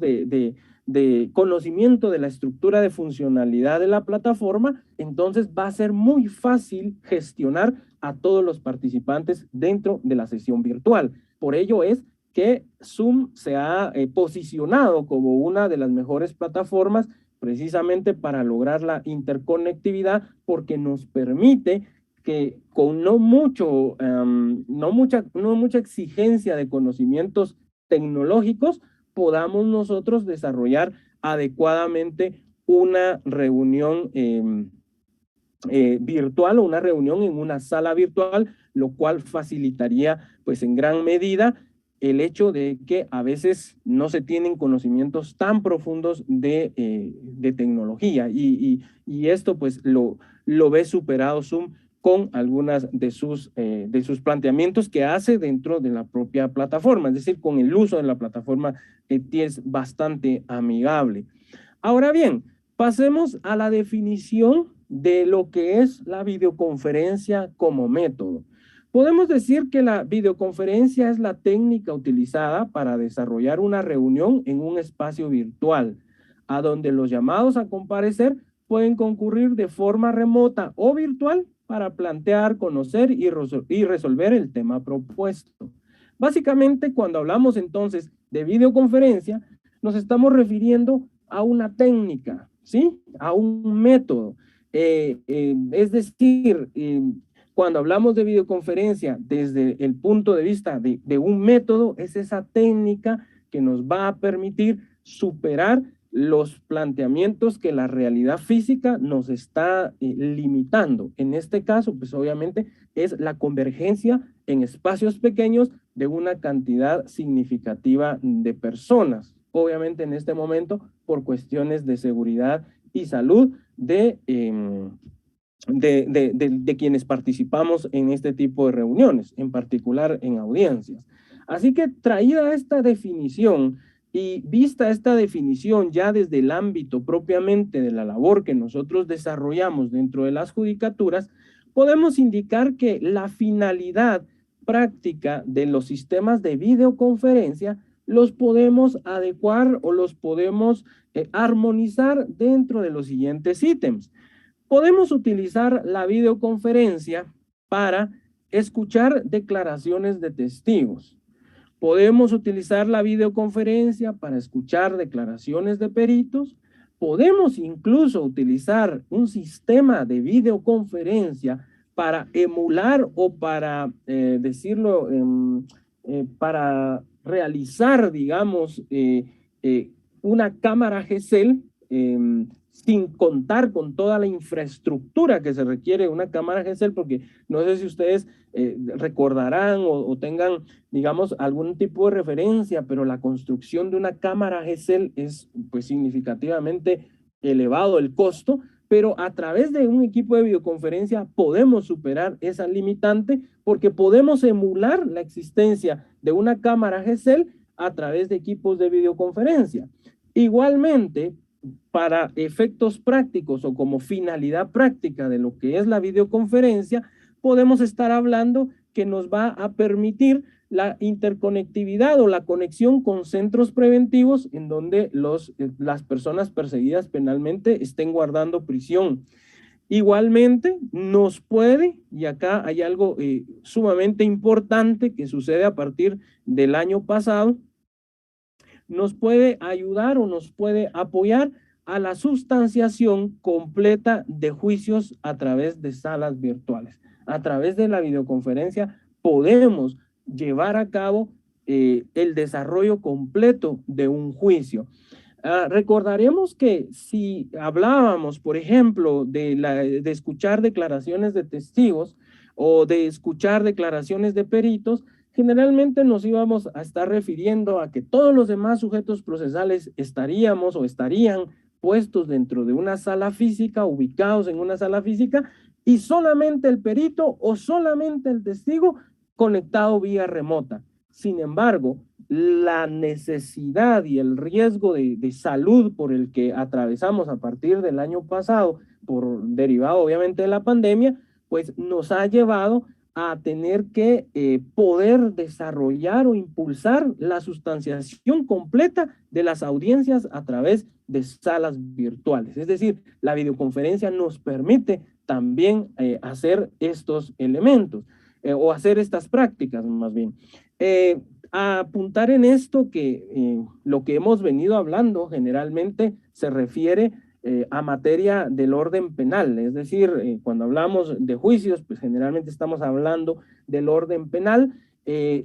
de conocimiento de la estructura de funcionalidad de la plataforma, entonces va a ser muy fácil gestionar a todos los participantes dentro de la sesión virtual. Por ello es que Zoom se ha posicionado como una de las mejores plataformas precisamente para lograr la interconectividad, porque nos permite que con no mucha exigencia de conocimientos tecnológicos podamos nosotros desarrollar adecuadamente una reunión virtual o una reunión en una sala virtual, lo cual facilitaría pues en gran medida el hecho de que a veces no se tienen conocimientos tan profundos de tecnología y esto pues lo ve superado Zoom con algunas de sus planteamientos que hace dentro de la propia plataforma, es decir, con el uso de la plataforma es bastante amigable. Ahora bien, pasemos a la definición de lo que es la videoconferencia como método. Podemos decir que la videoconferencia es la técnica utilizada para desarrollar una reunión en un espacio virtual, a donde los llamados a comparecer pueden concurrir de forma remota o virtual para plantear, conocer y resolver el tema propuesto. Básicamente, cuando hablamos entonces de videoconferencia, nos estamos refiriendo a una técnica, ¿sí? A un método. Es decir, cuando hablamos de videoconferencia desde el punto de vista de un método, es esa técnica que nos va a permitir superar los planteamientos que la realidad física nos está limitando. En este caso, pues obviamente es la convergencia en espacios pequeños de una cantidad significativa de personas. Obviamente en este momento por cuestiones de seguridad y salud de quienes participamos en este tipo de reuniones, en particular en audiencias. Así que traída esta definición y vista esta definición ya desde el ámbito propiamente de la labor que nosotros desarrollamos dentro de las judicaturas, podemos indicar que la finalidad práctica de los sistemas de videoconferencia los podemos adecuar o los podemos armonizar dentro de los siguientes ítems. Podemos utilizar la videoconferencia para escuchar declaraciones de testigos. Podemos utilizar la videoconferencia para escuchar declaraciones de peritos. Podemos incluso utilizar un sistema de videoconferencia para emular o para para realizar, digamos, una cámara GESEL sin contar con toda la infraestructura que se requiere de una cámara GESEL, porque no sé si ustedes recordarán o tengan, digamos, algún tipo de referencia, pero la construcción de una cámara GESEL es pues significativamente elevado el costo, pero a través de un equipo de videoconferencia podemos superar esa limitante porque podemos emular la existencia de una cámara GESEL a través de equipos de videoconferencia. Igualmente, para efectos prácticos o como finalidad práctica de lo que es la videoconferencia, podemos estar hablando que nos va a permitir la interconectividad o la conexión con centros preventivos en donde las personas perseguidas penalmente estén guardando prisión. Igualmente nos puede, y acá hay algo sumamente importante que sucede a partir del año pasado, nos puede ayudar o nos puede apoyar a la sustanciación completa de juicios a través de salas virtuales. A través de la videoconferencia podemos llevar a cabo el desarrollo completo de un juicio. Recordaremos que si hablábamos, por ejemplo, de escuchar declaraciones de testigos o de escuchar declaraciones de peritos, generalmente nos íbamos a estar refiriendo a que todos los demás sujetos procesales estaríamos o estarían puestos dentro de una sala física, ubicados en una sala física, y solamente el perito o solamente el testigo conectado vía remota. Sin embargo, la necesidad y el riesgo de salud por el que atravesamos a partir del año pasado, derivado obviamente de la pandemia, pues nos ha llevado a tener que poder desarrollar o impulsar la sustanciación completa de las audiencias a través de salas virtuales. Es decir, la videoconferencia nos permite también hacer estos elementos o hacer estas prácticas más bien. A apuntar en esto que lo que hemos venido hablando generalmente se refiere a materia del orden penal, es decir, cuando hablamos de juicios, pues generalmente estamos hablando del orden penal.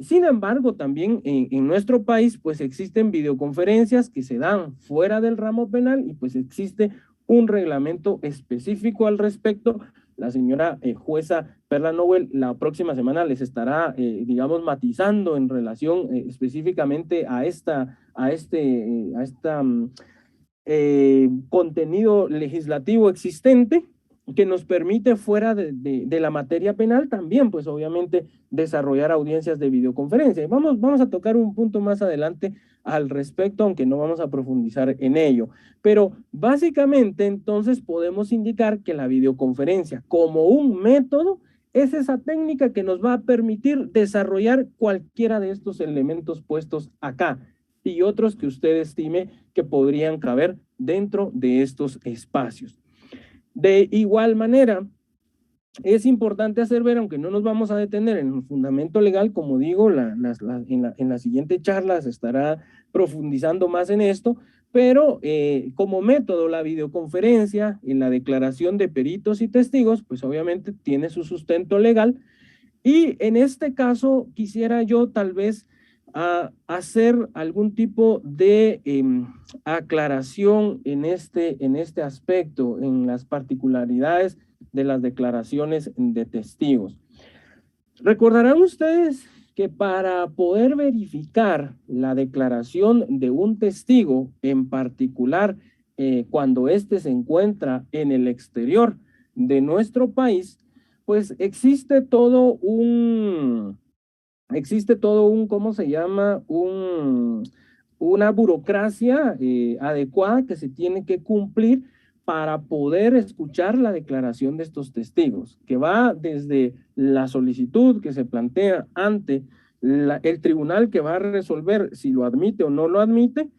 Sin embargo, también en nuestro país, pues existen videoconferencias que se dan fuera del ramo penal y pues existe un reglamento específico al respecto. La señora jueza Perla Nobel la próxima semana les estará, digamos, matizando en relación específicamente a esta contenido legislativo existente que nos permite fuera de la materia penal también, pues obviamente desarrollar audiencias de videoconferencia. Vamos a tocar un punto más adelante al respecto, aunque no vamos a profundizar en ello. Pero básicamente entonces podemos indicar que la videoconferencia como un método es esa técnica que nos va a permitir desarrollar cualquiera de estos elementos puestos acá y otros que usted estime que podrían caber dentro de estos espacios. De igual manera, es importante hacer ver, aunque no nos vamos a detener en el fundamento legal, como digo, en la siguiente charla se estará profundizando más en esto, pero como método la videoconferencia en la declaración de peritos y testigos, pues obviamente tiene su sustento legal, y en este caso quisiera yo tal vez hacer algún tipo de aclaración en este aspecto, en las particularidades de las declaraciones de testigos. Recordarán ustedes que para poder verificar la declaración de un testigo, en particular cuando éste se encuentra en el exterior de nuestro país, pues existe todo un, ¿cómo se llama? Una burocracia adecuada que se tiene que cumplir para poder escuchar la declaración de estos testigos, que va desde la solicitud que se plantea ante el tribunal que va a resolver si lo admite o no lo admite,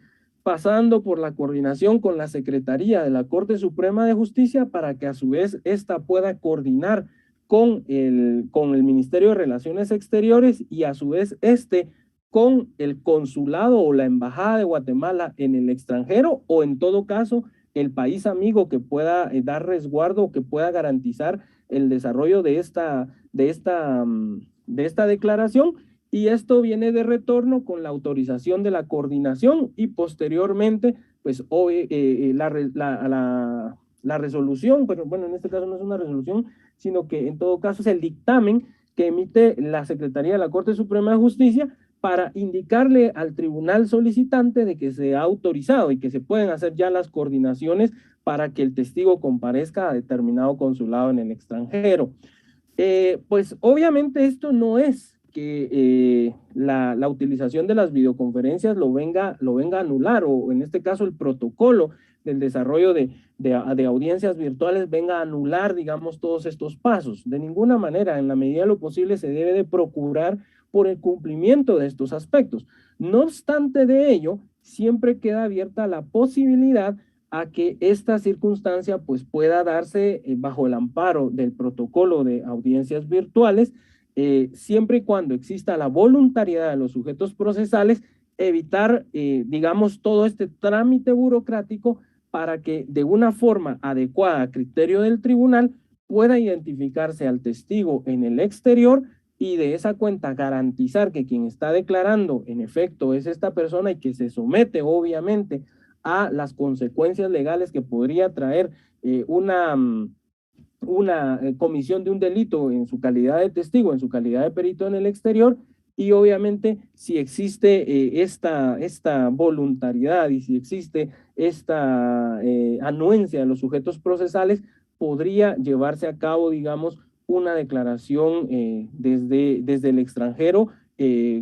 pasando por la coordinación con la Secretaría de la Corte Suprema de Justicia para que a su vez ésta pueda coordinar con el Ministerio de Relaciones Exteriores y a su vez con el consulado o la embajada de Guatemala en el extranjero, o en todo caso el país amigo que pueda dar resguardo o que pueda garantizar el desarrollo de esta declaración, y esto viene de retorno con la autorización de la coordinación y posteriormente pues la resolución, pero bueno, en este caso no es una resolución, sino que en todo caso es el dictamen que emite la Secretaría de la Corte Suprema de Justicia para indicarle al tribunal solicitante de que se ha autorizado y que se pueden hacer ya las coordinaciones para que el testigo comparezca a determinado consulado en el extranjero. Pues obviamente esto no es que la utilización de las videoconferencias lo venga a anular, o en este caso el protocolo del desarrollo de audiencias virtuales venga a anular, digamos, todos estos pasos. De ninguna manera, en la medida de lo posible, se debe de procurar por el cumplimiento de estos aspectos. No obstante de ello, siempre queda abierta la posibilidad a que esta circunstancia pues pueda darse bajo el amparo del protocolo de audiencias virtuales, siempre y cuando exista la voluntariedad de los sujetos procesales, evitar, digamos, todo este trámite burocrático para que de una forma adecuada a criterio del tribunal pueda identificarse al testigo en el exterior y de esa cuenta garantizar que quien está declarando en efecto es esta persona y que se somete obviamente a las consecuencias legales que podría traer una comisión de un delito en su calidad de testigo, en su calidad de perito en el exterior, y obviamente si existe esta voluntariedad y si existe esta anuencia de los sujetos procesales, podría llevarse a cabo, digamos, una declaración desde el extranjero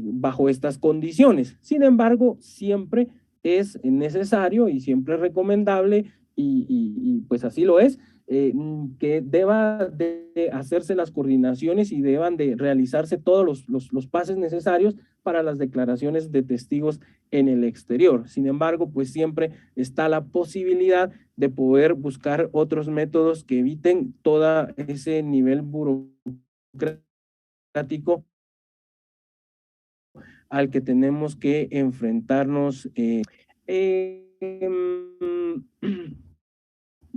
bajo estas condiciones. Sin embargo, siempre es necesario y siempre es recomendable, y pues así lo es, que deba de hacerse las coordinaciones y deban de realizarse todos los pases necesarios para las declaraciones de testigos en el exterior. Sin embargo, pues siempre está la posibilidad de poder buscar otros métodos que eviten todo ese nivel burocrático al que tenemos que enfrentarnos.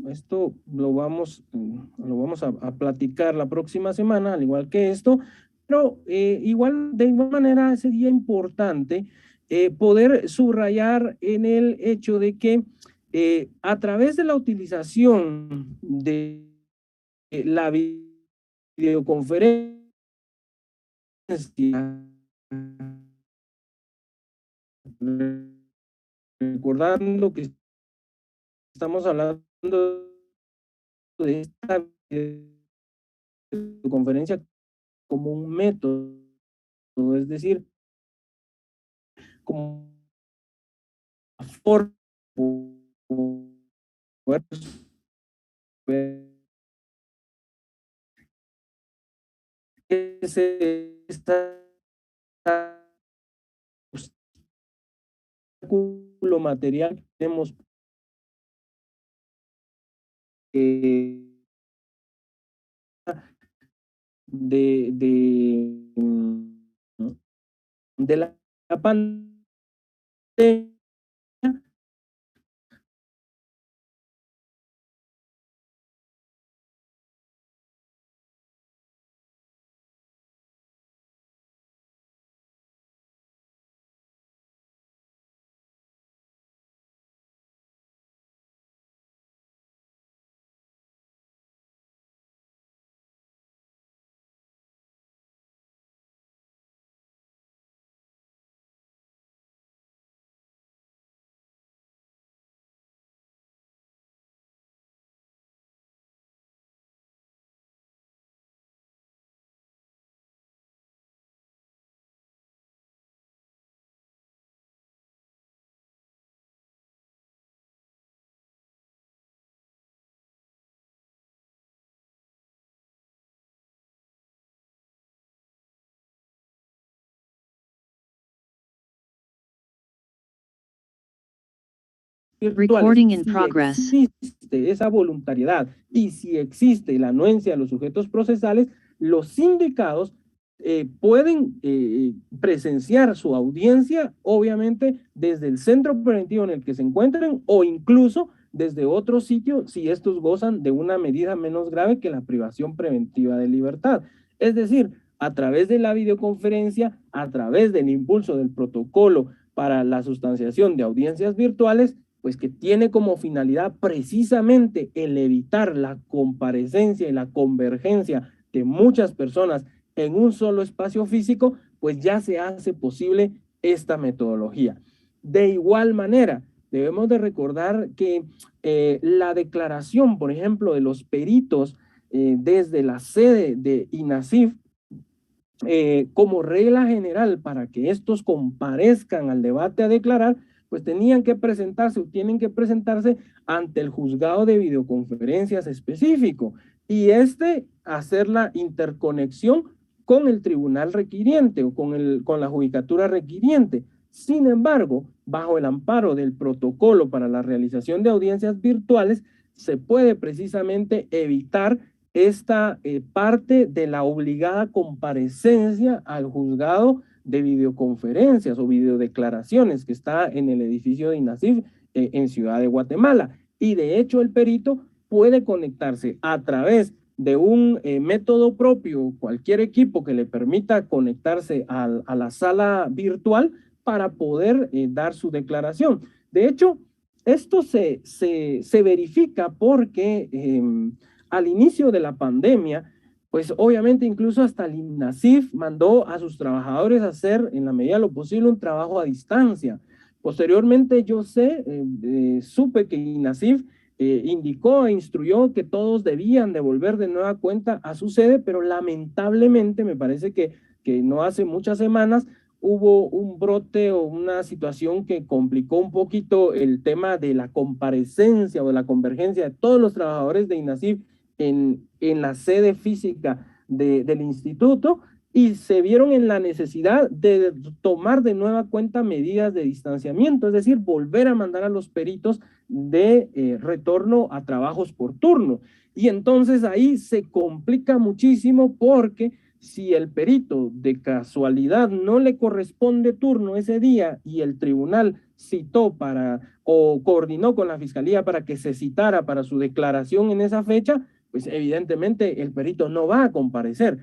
Esto lo vamos a platicar la próxima semana, al igual que esto, pero de igual manera sería importante poder subrayar en el hecho de que a través de la utilización de la videoconferencia, recordando que estamos hablando de esta videoconferencia como un método, es decir, como una forma de esta obstáculo material que tenemos de la pandemia.
Recording in progress.
Si existe esa voluntariedad y si existe la anuencia de los sujetos procesales, los sindicados pueden presenciar su audiencia, obviamente, desde el centro preventivo en el que se encuentren o incluso desde otro sitio si estos gozan de una medida menos grave que la privación preventiva de libertad. Es decir, a través de la videoconferencia, a través del impulso del protocolo para la sustanciación de audiencias virtuales, pues que tiene como finalidad precisamente el evitar la comparecencia y la convergencia de muchas personas en un solo espacio físico, pues ya se hace posible esta metodología. De igual manera, debemos de recordar que la declaración, por ejemplo, de los peritos desde la sede de INASIF, como regla general para que estos comparezcan al debate a declarar, pues tenían que presentarse o tienen que presentarse ante el juzgado de videoconferencias específico y hacer la interconexión con el tribunal requiriente o con la judicatura requiriente. Sin embargo, bajo el amparo del protocolo para la realización de audiencias virtuales, se puede precisamente evitar esta parte de la obligada comparecencia al juzgado de videoconferencias o videodeclaraciones que está en el edificio de INASIF en Ciudad de Guatemala. Y de hecho el perito puede conectarse a través de un método propio, cualquier equipo que le permita conectarse a la sala virtual para poder dar su declaración. De hecho, esto se verifica porque al inicio de la pandemia, pues obviamente incluso hasta el INASIF mandó a sus trabajadores a hacer en la medida de lo posible un trabajo a distancia. Posteriormente yo supe que INASIF indicó e instruyó que todos debían de volver de nueva cuenta a su sede, pero lamentablemente me parece que no hace muchas semanas hubo un brote o una situación que complicó un poquito el tema de la comparecencia o de la convergencia de todos los trabajadores de INASIF en la sede física del instituto, y se vieron en la necesidad de tomar de nueva cuenta medidas de distanciamiento, es decir, volver a mandar a los peritos de retorno a trabajos por turno. Y entonces ahí se complica muchísimo, porque si el perito de casualidad no le corresponde turno ese día y el tribunal citó o coordinó con la fiscalía para que se citara para su declaración en esa fecha, pues evidentemente el perito no va a comparecer,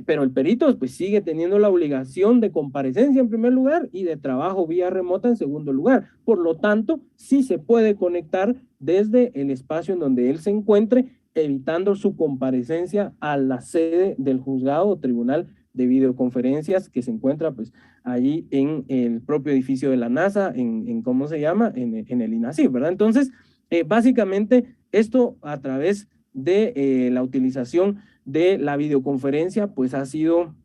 pero el perito pues sigue teniendo la obligación de comparecencia en primer lugar y de trabajo vía remota en segundo lugar. Por lo tanto, sí se puede conectar desde el espacio en donde él se encuentre, evitando su comparecencia a la sede del juzgado o tribunal de videoconferencias que se encuentra pues allí en el propio edificio de la NASA, ¿cómo se llama? En el INASIF, ¿verdad? Entonces, básicamente esto a través de la utilización de la videoconferencia pues ha sido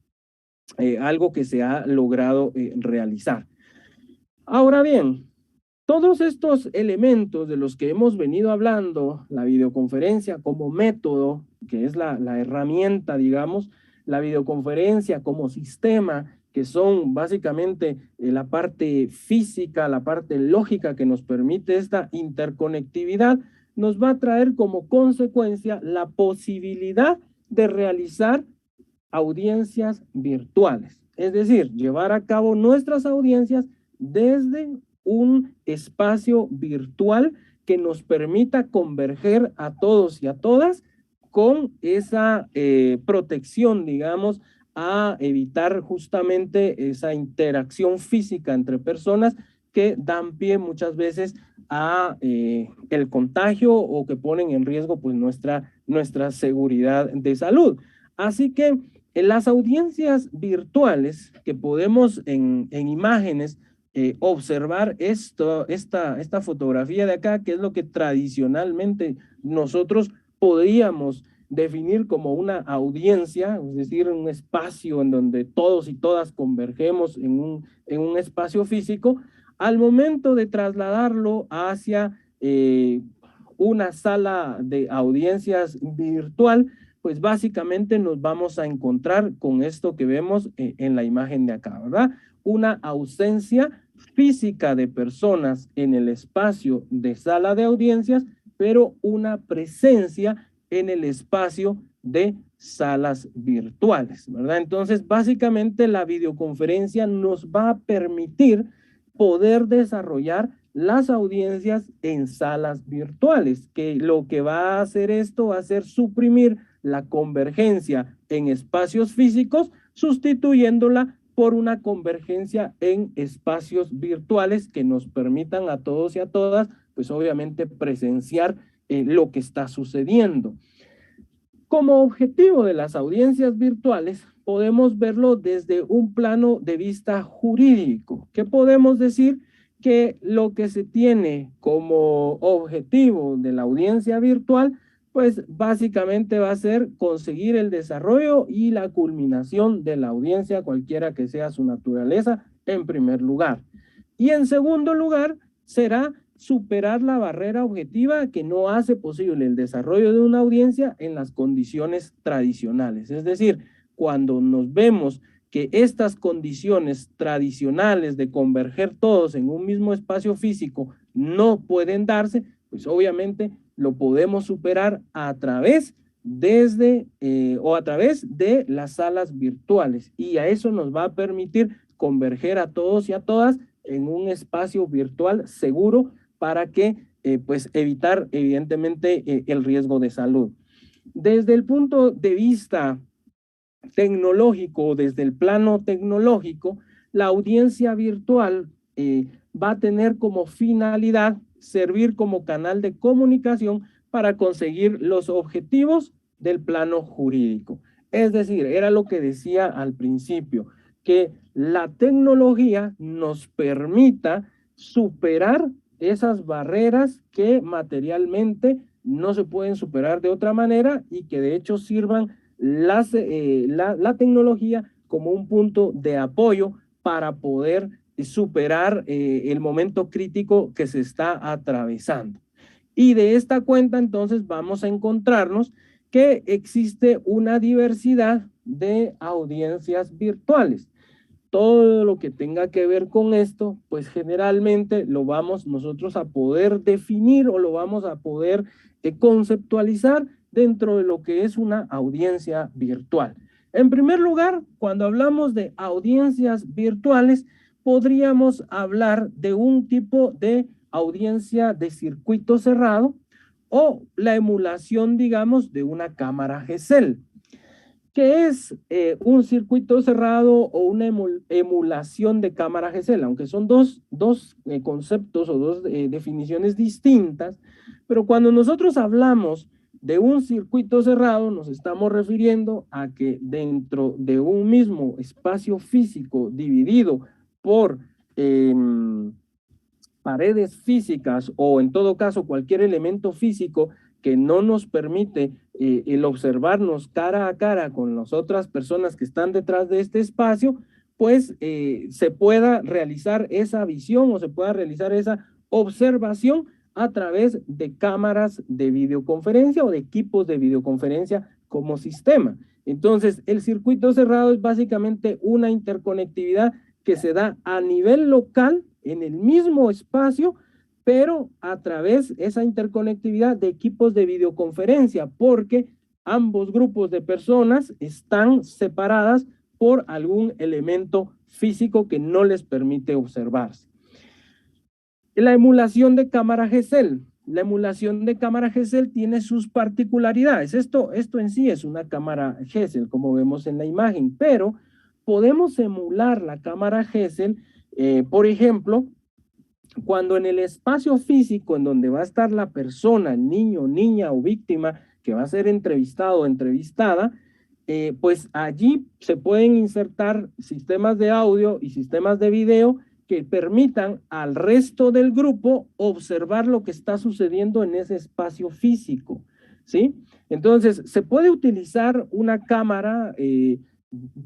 algo que se ha logrado realizar. Ahora bien, todos estos elementos de los que hemos venido hablando, la videoconferencia como método, que es la herramienta, digamos, la videoconferencia como sistema, que son básicamente la parte física, la parte lógica que nos permite esta interconectividad, nos va a traer como consecuencia la posibilidad de realizar audiencias virtuales, es decir, llevar a cabo nuestras audiencias desde un espacio virtual que nos permita converger a todos y a todas con esa protección, digamos, a evitar justamente esa interacción física entre personas que dan pie muchas veces a el contagio o que ponen en riesgo pues nuestra seguridad de salud. Así que en las audiencias virtuales que podemos en imágenes observar esta fotografía de acá, que es lo que tradicionalmente nosotros podríamos definir como una audiencia, es decir, un espacio en donde todos y todas convergemos en un espacio físico. Al momento de trasladarlo hacia una sala de audiencias virtual, pues básicamente nos vamos a encontrar con esto que vemos en la imagen de acá, ¿verdad? Una ausencia física de personas en el espacio de sala de audiencias, pero una presencia en el espacio de salas virtuales, ¿verdad? Entonces, básicamente la videoconferencia nos va a permitir poder desarrollar las audiencias en salas virtuales, que lo que va a hacer esto va a ser suprimir la convergencia en espacios físicos, sustituyéndola por una convergencia en espacios virtuales que nos permitan a todos y a todas, pues obviamente presenciar lo que está sucediendo. Como objetivo de las audiencias virtuales, podemos verlo desde un plano de vista jurídico. ¿Qué podemos decir? Que lo que se tiene como objetivo de la audiencia virtual, pues básicamente va a ser conseguir el desarrollo y la culminación de la audiencia, cualquiera que sea su naturaleza, en primer lugar. Y en segundo lugar, será superar la barrera objetiva que no hace posible el desarrollo de una audiencia en las condiciones tradicionales. Es decir, cuando nos vemos que estas condiciones tradicionales de converger todos en un mismo espacio físico no pueden darse, pues obviamente lo podemos superar a través de las salas virtuales, y a eso nos va a permitir converger a todos y a todas en un espacio virtual seguro para que pues evitar evidentemente el riesgo de salud. Desde el punto de vista tecnológico, desde el plano tecnológico, la audiencia virtual va a tener como finalidad servir como canal de comunicación para conseguir los objetivos del plano jurídico. Es decir, era lo que decía al principio, que la tecnología nos permita superar esas barreras que materialmente no se pueden superar de otra manera, y que de hecho sirvan la tecnología como un punto de apoyo para poder superar el momento crítico que se está atravesando. Y de esta cuenta, entonces, vamos a encontrarnos que existe una diversidad de audiencias virtuales. Todo lo que tenga que ver con esto, pues generalmente lo vamos nosotros a poder definir o lo vamos a poder conceptualizar dentro de lo que es una audiencia virtual. En primer lugar, cuando hablamos de audiencias virtuales, podríamos hablar de un tipo de audiencia de circuito cerrado o la emulación, digamos, de una cámara Gesell. ¿Qué es un circuito cerrado o una emulación de cámara Gesell? Aunque son dos conceptos o dos definiciones distintas, pero cuando nosotros hablamos de un circuito cerrado, nos estamos refiriendo a que dentro de un mismo espacio físico dividido por paredes físicas o en todo caso cualquier elemento físico que no nos permite el observarnos cara a cara con las otras personas que están detrás de este espacio, pues se pueda realizar esa visión o se pueda realizar esa observación a través de cámaras de videoconferencia o de equipos de videoconferencia como sistema. Entonces, el circuito cerrado es básicamente una interconectividad que se da a nivel local en el mismo espacio, pero a través de esa interconectividad de equipos de videoconferencia, porque ambos grupos de personas están separadas por algún elemento físico que no les permite observarse. La emulación de cámara Gesell. La emulación de cámara Gesell tiene sus particularidades. Esto en sí es una cámara Gesell, como vemos en la imagen, pero podemos emular la cámara Gesell, por ejemplo, cuando en el espacio físico en donde va a estar la persona, el niño, niña o víctima que va a ser entrevistado o entrevistada, pues allí se pueden insertar sistemas de audio y sistemas de video que permitan al resto del grupo observar lo que está sucediendo en ese espacio físico, ¿sí? Entonces, se puede utilizar una cámara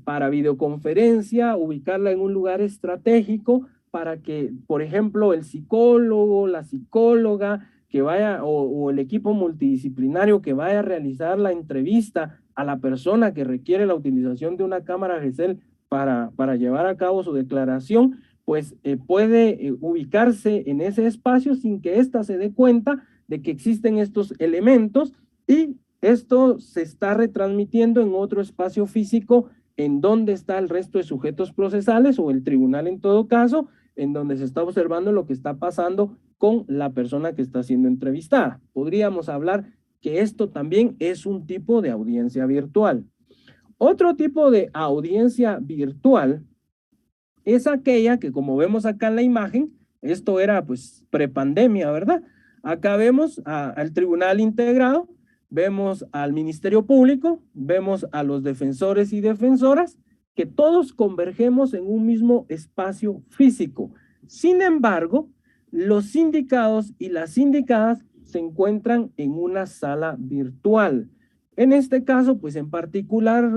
para videoconferencia, ubicarla en un lugar estratégico para que, por ejemplo, el psicólogo, la psicóloga que vaya o el equipo multidisciplinario que vaya a realizar la entrevista a la persona que requiere la utilización de una cámara Gesell para llevar a cabo su declaración, pues puede ubicarse en ese espacio sin que ésta se dé cuenta de que existen estos elementos y esto se está retransmitiendo en otro espacio físico en donde está el resto de sujetos procesales o el tribunal en todo caso, en donde se está observando lo que está pasando con la persona que está siendo entrevistada. Podríamos hablar que esto también es un tipo de audiencia virtual. Otro tipo de audiencia virtual es aquella que, como vemos acá en la imagen, esto era pues prepandemia, ¿verdad? Acá vemos al tribunal integrado, vemos al Ministerio Público, vemos a los defensores y defensoras, que todos convergemos en un mismo espacio físico. Sin embargo, los sindicados y las sindicadas se encuentran en una sala virtual. En este caso, pues en particular,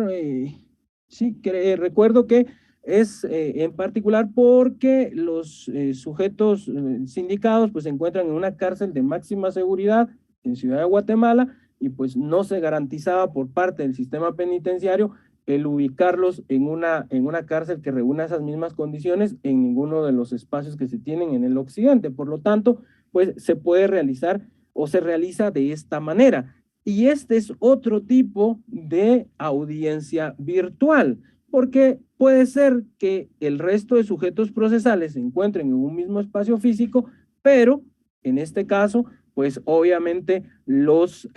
recuerdo que es en particular porque los sujetos sindicados pues se encuentran en una cárcel de máxima seguridad en Ciudad de Guatemala y pues no se garantizaba por parte del sistema penitenciario el ubicarlos en una cárcel que reúna esas mismas condiciones en ninguno de los espacios que se tienen en el occidente. Por lo tanto, pues se puede realizar o se realiza de esta manera. Y este es otro tipo de audiencia virtual, porque puede ser que el resto de sujetos procesales se encuentren en un mismo espacio físico, pero en este caso, pues obviamente los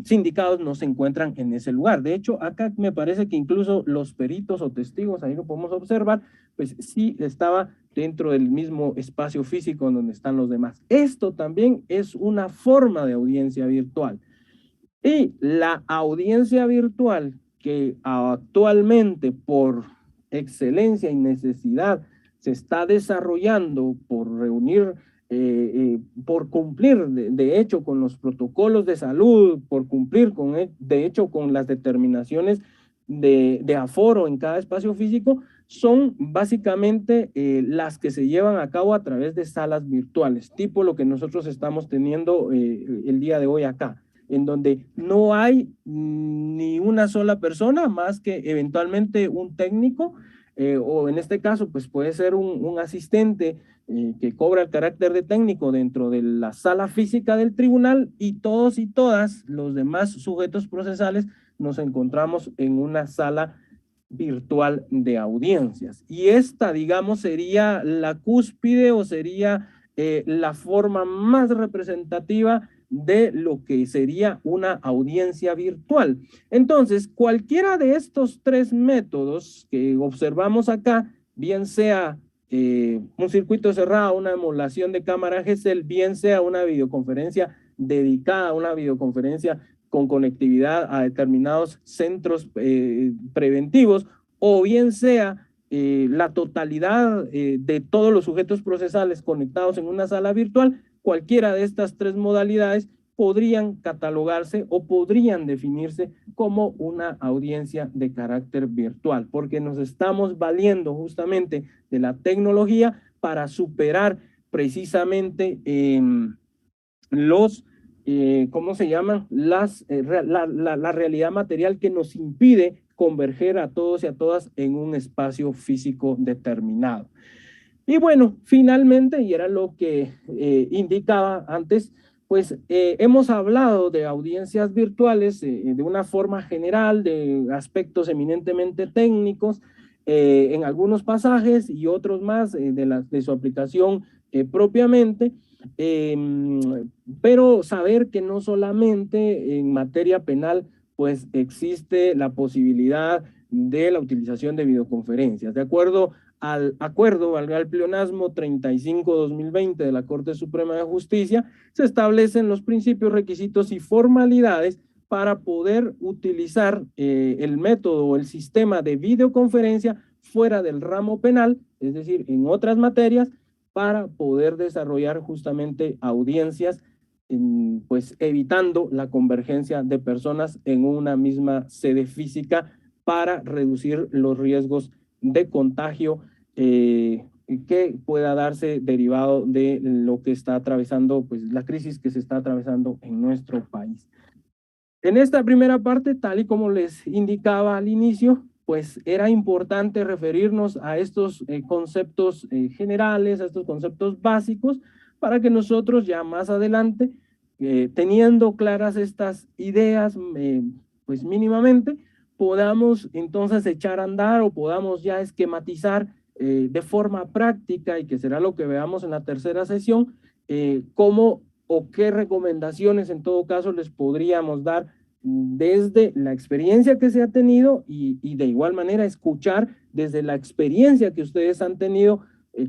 sindicados no se encuentran en ese lugar. De hecho, acá me parece que incluso los peritos o testigos, ahí lo podemos observar, pues sí estaba dentro del mismo espacio físico en donde están los demás. Esto también es una forma de audiencia virtual. Y la audiencia virtual que actualmente por excelencia y necesidad se está desarrollando por reunir, por cumplir de hecho con los protocolos de salud, por cumplir de hecho con las determinaciones de aforo en cada espacio físico, son básicamente las que se llevan a cabo a través de salas virtuales, tipo lo que nosotros estamos teniendo el día de hoy acá, en donde no hay ni una sola persona más que eventualmente un técnico, o en este caso pues puede ser un asistente que cobra el carácter de técnico dentro de la sala física del tribunal, y todos y todas los demás sujetos procesales nos encontramos en una sala virtual de audiencias. Y esta, digamos, sería la cúspide o sería la forma más representativa de lo que sería una audiencia virtual. Entonces, cualquiera de estos tres métodos que observamos acá, bien sea un circuito cerrado, una emulación de cámara GESEL, bien sea una videoconferencia dedicada, una videoconferencia con conectividad a determinados centros preventivos, o bien sea la totalidad de todos los sujetos procesales conectados en una sala virtual, cualquiera de estas tres modalidades podrían catalogarse o podrían definirse como una audiencia de carácter virtual, porque nos estamos valiendo justamente de la tecnología para superar precisamente ¿cómo se llaman? La realidad material que nos impide converger a todos y a todas en un espacio físico determinado. Y bueno, finalmente, y era lo que indicaba antes, pues hemos hablado de audiencias virtuales de una forma general, de aspectos eminentemente técnicos, en algunos pasajes y otros más de su aplicación propiamente, pero saber que no solamente en materia penal pues existe la posibilidad de la utilización de videoconferencias. De acuerdo al acuerdo, valga el pleonasmo 35-2020 de la Corte Suprema de Justicia, se establecen los principios, requisitos y formalidades para poder utilizar el método o el sistema de videoconferencia fuera del ramo penal, es decir, en otras materias, para poder desarrollar justamente audiencias, pues evitando la convergencia de personas en una misma sede física para reducir los riesgos de contagio que pueda darse derivado de lo que está atravesando, pues la crisis que se está atravesando en nuestro país. En esta primera parte, tal y como les indicaba al inicio, pues era importante referirnos a estos conceptos generales, a estos conceptos básicos, para que nosotros ya más adelante, teniendo claras estas ideas, pues mínimamente, podamos entonces echar a andar o podamos ya esquematizar de forma práctica, y que será lo que veamos en la tercera sesión, cómo o qué recomendaciones en todo caso les podríamos dar desde la experiencia que se ha tenido, y de igual manera escuchar desde la experiencia que ustedes han tenido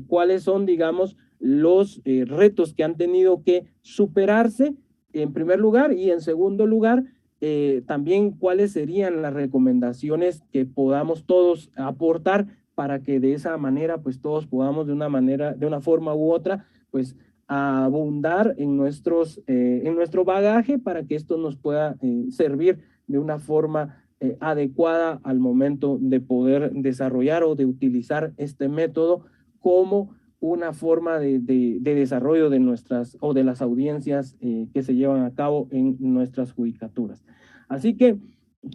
cuáles son, digamos, los retos que han tenido que superarse en primer lugar, y en segundo lugar, también cuáles serían las recomendaciones que podamos todos aportar para que de esa manera pues todos podamos de una forma u otra pues a abundar en nuestro bagaje, para que esto nos pueda servir de una forma adecuada al momento de poder desarrollar o de utilizar este método como una forma de desarrollo de nuestras o de las audiencias que se llevan a cabo en nuestras judicaturas. Así que,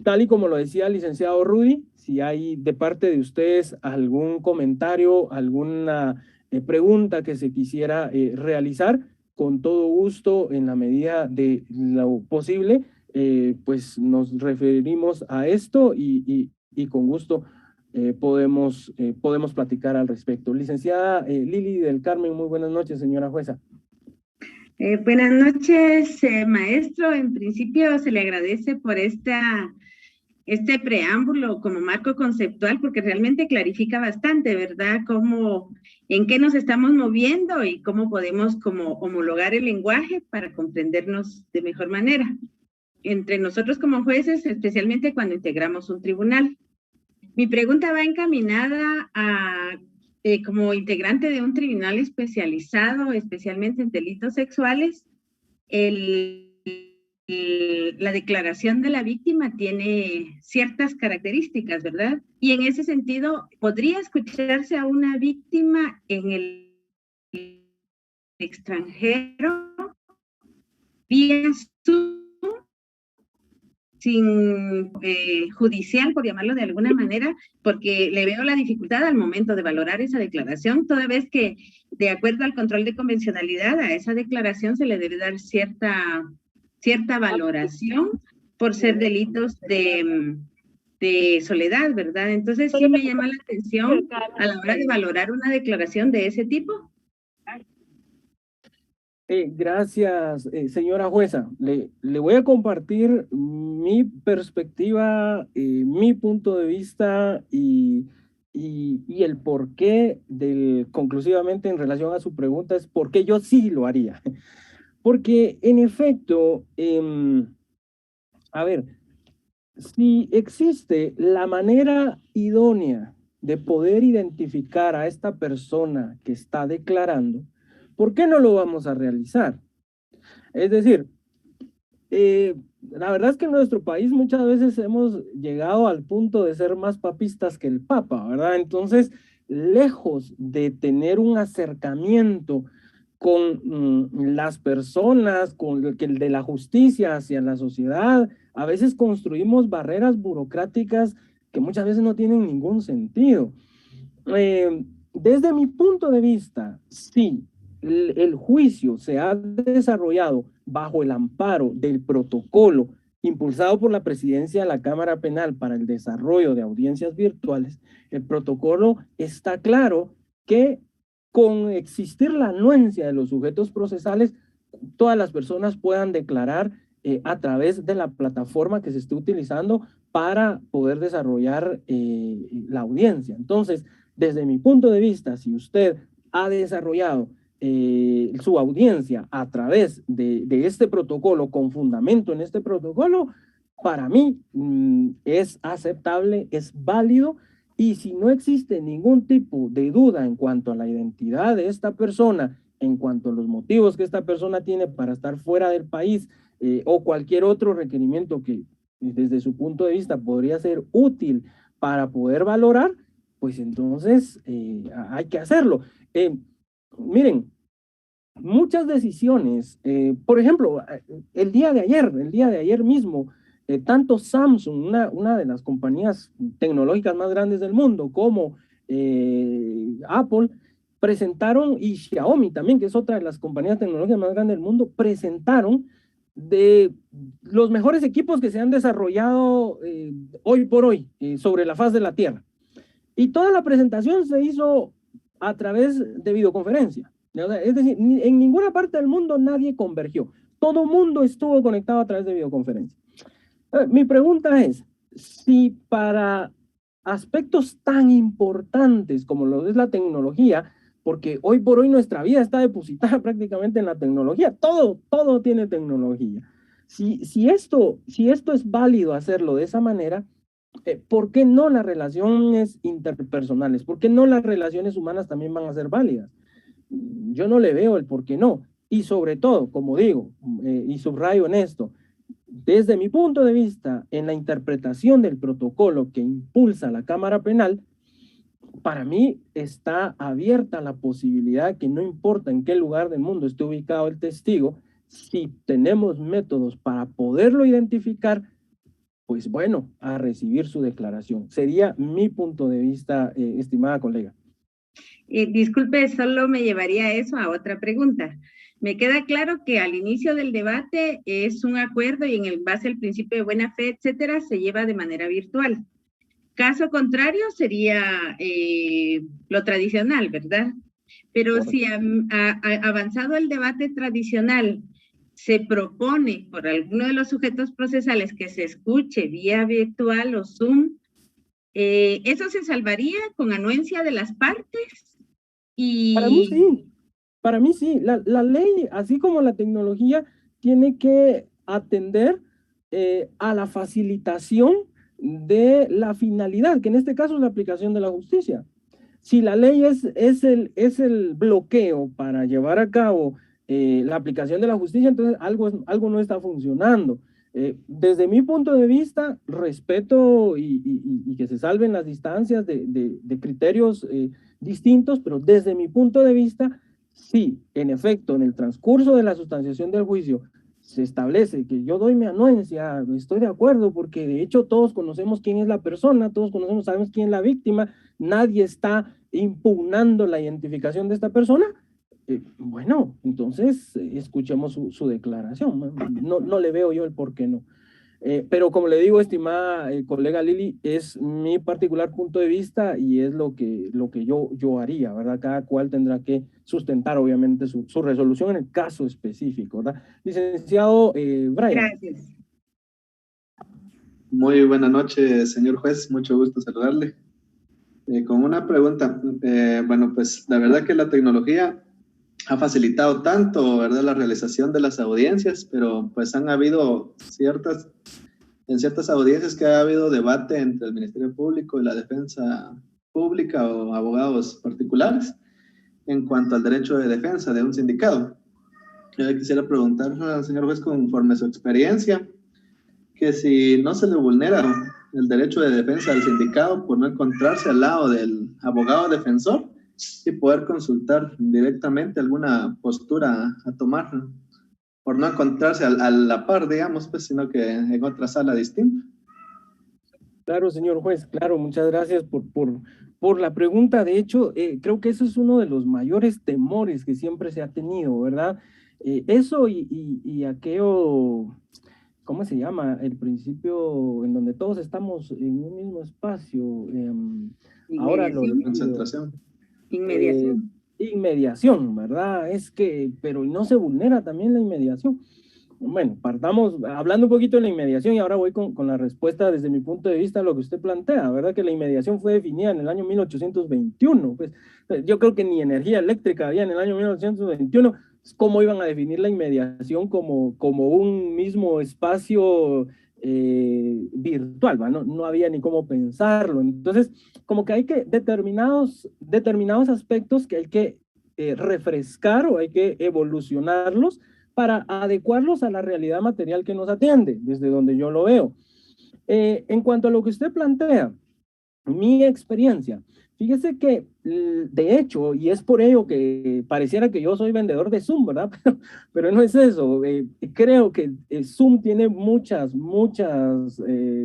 tal y como lo decía el licenciado Rudy, si hay de parte de ustedes algún comentario, alguna pregunta que se quisiera realizar, con todo gusto, en la medida de lo posible, pues nos referimos a esto y con gusto podemos platicar al respecto. Licenciada Lili del Carmen, muy buenas noches, señora jueza.
Buenas noches, maestro. En principio se le agradece por este preámbulo como marco conceptual, porque realmente clarifica bastante, ¿verdad? En qué nos estamos moviendo y cómo podemos como homologar el lenguaje para comprendernos de mejor manera entre nosotros como jueces, especialmente cuando integramos un tribunal. Mi pregunta va encaminada a, como integrante de un tribunal especializado, especialmente en delitos sexuales, el la declaración de la víctima tiene ciertas características, ¿verdad? Y en ese sentido, ¿podría escucharse a una víctima en el extranjero vía Zoom, sin judicial, por llamarlo de alguna manera? Porque le veo la dificultad al momento de valorar esa declaración, toda vez que, de acuerdo al control de convencionalidad, a esa declaración se le debe dar cierta valoración por ser delitos de soledad, ¿verdad? Entonces sí me llama la atención a la hora de valorar una declaración de ese tipo.
Gracias, señora jueza. Le voy a compartir mi perspectiva, mi punto de vista y el porqué conclusivamente en relación a su pregunta es por qué yo sí lo haría. Porque en efecto, a ver, si existe la manera idónea de poder identificar a esta persona que está declarando, ¿por qué no lo vamos a realizar? Es decir, la verdad es que en nuestro país muchas veces hemos llegado al punto de ser más papistas que el Papa, ¿verdad? Entonces, lejos de tener un acercamiento con las personas, con el de la justicia hacia la sociedad, a veces construimos barreras burocráticas que muchas veces no tienen ningún sentido. Desde mi punto de vista, sí, el juicio se ha desarrollado bajo el amparo del protocolo impulsado por la presidencia de la Cámara Penal para el desarrollo de audiencias virtuales. El protocolo está claro que con existir la anuencia de los sujetos procesales, todas las personas puedan declarar a través de la plataforma que se esté utilizando para poder desarrollar la audiencia. Entonces, desde mi punto de vista, si usted ha desarrollado su audiencia a través de este protocolo, con fundamento en este protocolo, para mí es aceptable, es válido, y si no existe ningún tipo de duda en cuanto a la identidad de esta persona, en cuanto a los motivos que esta persona tiene para estar fuera del país o cualquier otro requerimiento que desde su punto de vista podría ser útil para poder valorar, pues entonces hay que hacerlo. Miren, muchas decisiones, por ejemplo, el día de ayer mismo, tanto Samsung, una de las compañías tecnológicas más grandes del mundo, como Apple, presentaron, y Xiaomi también, que es otra de las compañías tecnológicas más grandes del mundo, presentaron de los mejores equipos que se han desarrollado hoy por hoy sobre la faz de la Tierra. Y toda la presentación se hizo a través de videoconferencia. Es decir, en ninguna parte del mundo nadie convergió. Todo mundo estuvo conectado a través de videoconferencia. Mi pregunta es, si para aspectos tan importantes como lo es la tecnología, porque hoy por hoy nuestra vida está depositada prácticamente en la tecnología, todo tiene tecnología. Si esto es válido hacerlo de esa manera, ¿por qué no las relaciones interpersonales? ¿Por qué no las relaciones humanas también van a ser válidas? Yo no le veo el por qué no. Y sobre todo, como digo, y subrayo en esto, desde mi punto de vista, en la interpretación del protocolo que impulsa la Cámara Penal, para mí está abierta la posibilidad que no importa en qué lugar del mundo esté ubicado el testigo, si tenemos métodos para poderlo identificar, pues bueno, a recibir su declaración. Sería mi punto de vista, estimada colega.
Disculpe, solo me llevaría eso a otra pregunta. Me queda claro que al inicio del debate es un acuerdo y en base al principio de buena fe, etcétera, se lleva de manera virtual. Caso contrario sería lo tradicional, ¿verdad? Pero si avanzado el debate tradicional se propone por alguno de los sujetos procesales que se escuche vía virtual o Zoom, ¿eso se salvaría con anuencia de las partes? Y...
Para mí sí. La ley, así como la tecnología, tiene que atender a la facilitación de la finalidad, que en este caso es la aplicación de la justicia. Si la ley es el bloqueo para llevar a cabo la aplicación de la justicia, entonces algo no está funcionando. Desde mi punto de vista, respeto y que se salven las distancias de criterios distintos, pero desde mi punto de vista, sí, en efecto, en el transcurso de la sustanciación del juicio, se establece que yo doy mi anuencia, estoy de acuerdo, porque de hecho todos conocemos quién es la persona, todos conocemos, sabemos quién es la víctima, nadie está impugnando la identificación de esta persona. Bueno, entonces escuchemos su declaración. No le veo yo el por qué no. Pero como le digo, estimada colega Lili, es mi particular punto de vista y es lo que yo haría, ¿verdad? Cada cual tendrá que sustentar, obviamente, su resolución en el caso específico, ¿verdad? Licenciado Brian.
Gracias.
Muy buena noche, señor juez. Mucho gusto saludarle. Con una pregunta. Bueno, pues la verdad que la tecnología ha facilitado tanto, ¿verdad?, la realización de las audiencias, pero pues han habido en ciertas audiencias que ha habido debate entre el Ministerio Público y la defensa pública o abogados particulares en cuanto al derecho de defensa de un sindicado. Yo quisiera preguntar al señor juez, conforme a su experiencia, que si no se le vulnera el derecho de defensa del sindicado por no encontrarse al lado del abogado defensor y poder consultar directamente alguna postura a tomar, por no encontrarse a la par, digamos, pues, sino que en otra sala distinta.
Claro, señor juez, claro, muchas gracias por la pregunta. De hecho, creo que eso es uno de los mayores temores que siempre se ha tenido, ¿verdad? Eso y aquello, ¿cómo se llama? El principio en donde todos estamos en un mismo espacio. Ahora lo
concentración.
Inmediación.
Inmediación, ¿verdad? Pero no se vulnera también la inmediación. Bueno, partamos hablando un poquito de la inmediación y ahora voy con la respuesta desde mi punto de vista a lo que usted plantea, ¿verdad? Que la inmediación fue definida en el año 1821. Pues yo creo que ni energía eléctrica había en el año 1821. ¿Cómo iban a definir la inmediación como un mismo espacio virtual? No había ni cómo pensarlo. Entonces, como que hay que determinados aspectos que hay que refrescar o hay que evolucionarlos para adecuarlos a la realidad material que nos atiende, desde donde yo lo veo. En cuanto a lo que usted plantea, mi experiencia, fíjese que, de hecho, y es por ello que pareciera que yo soy vendedor de Zoom, ¿verdad? Pero no es eso. Creo que Zoom tiene muchas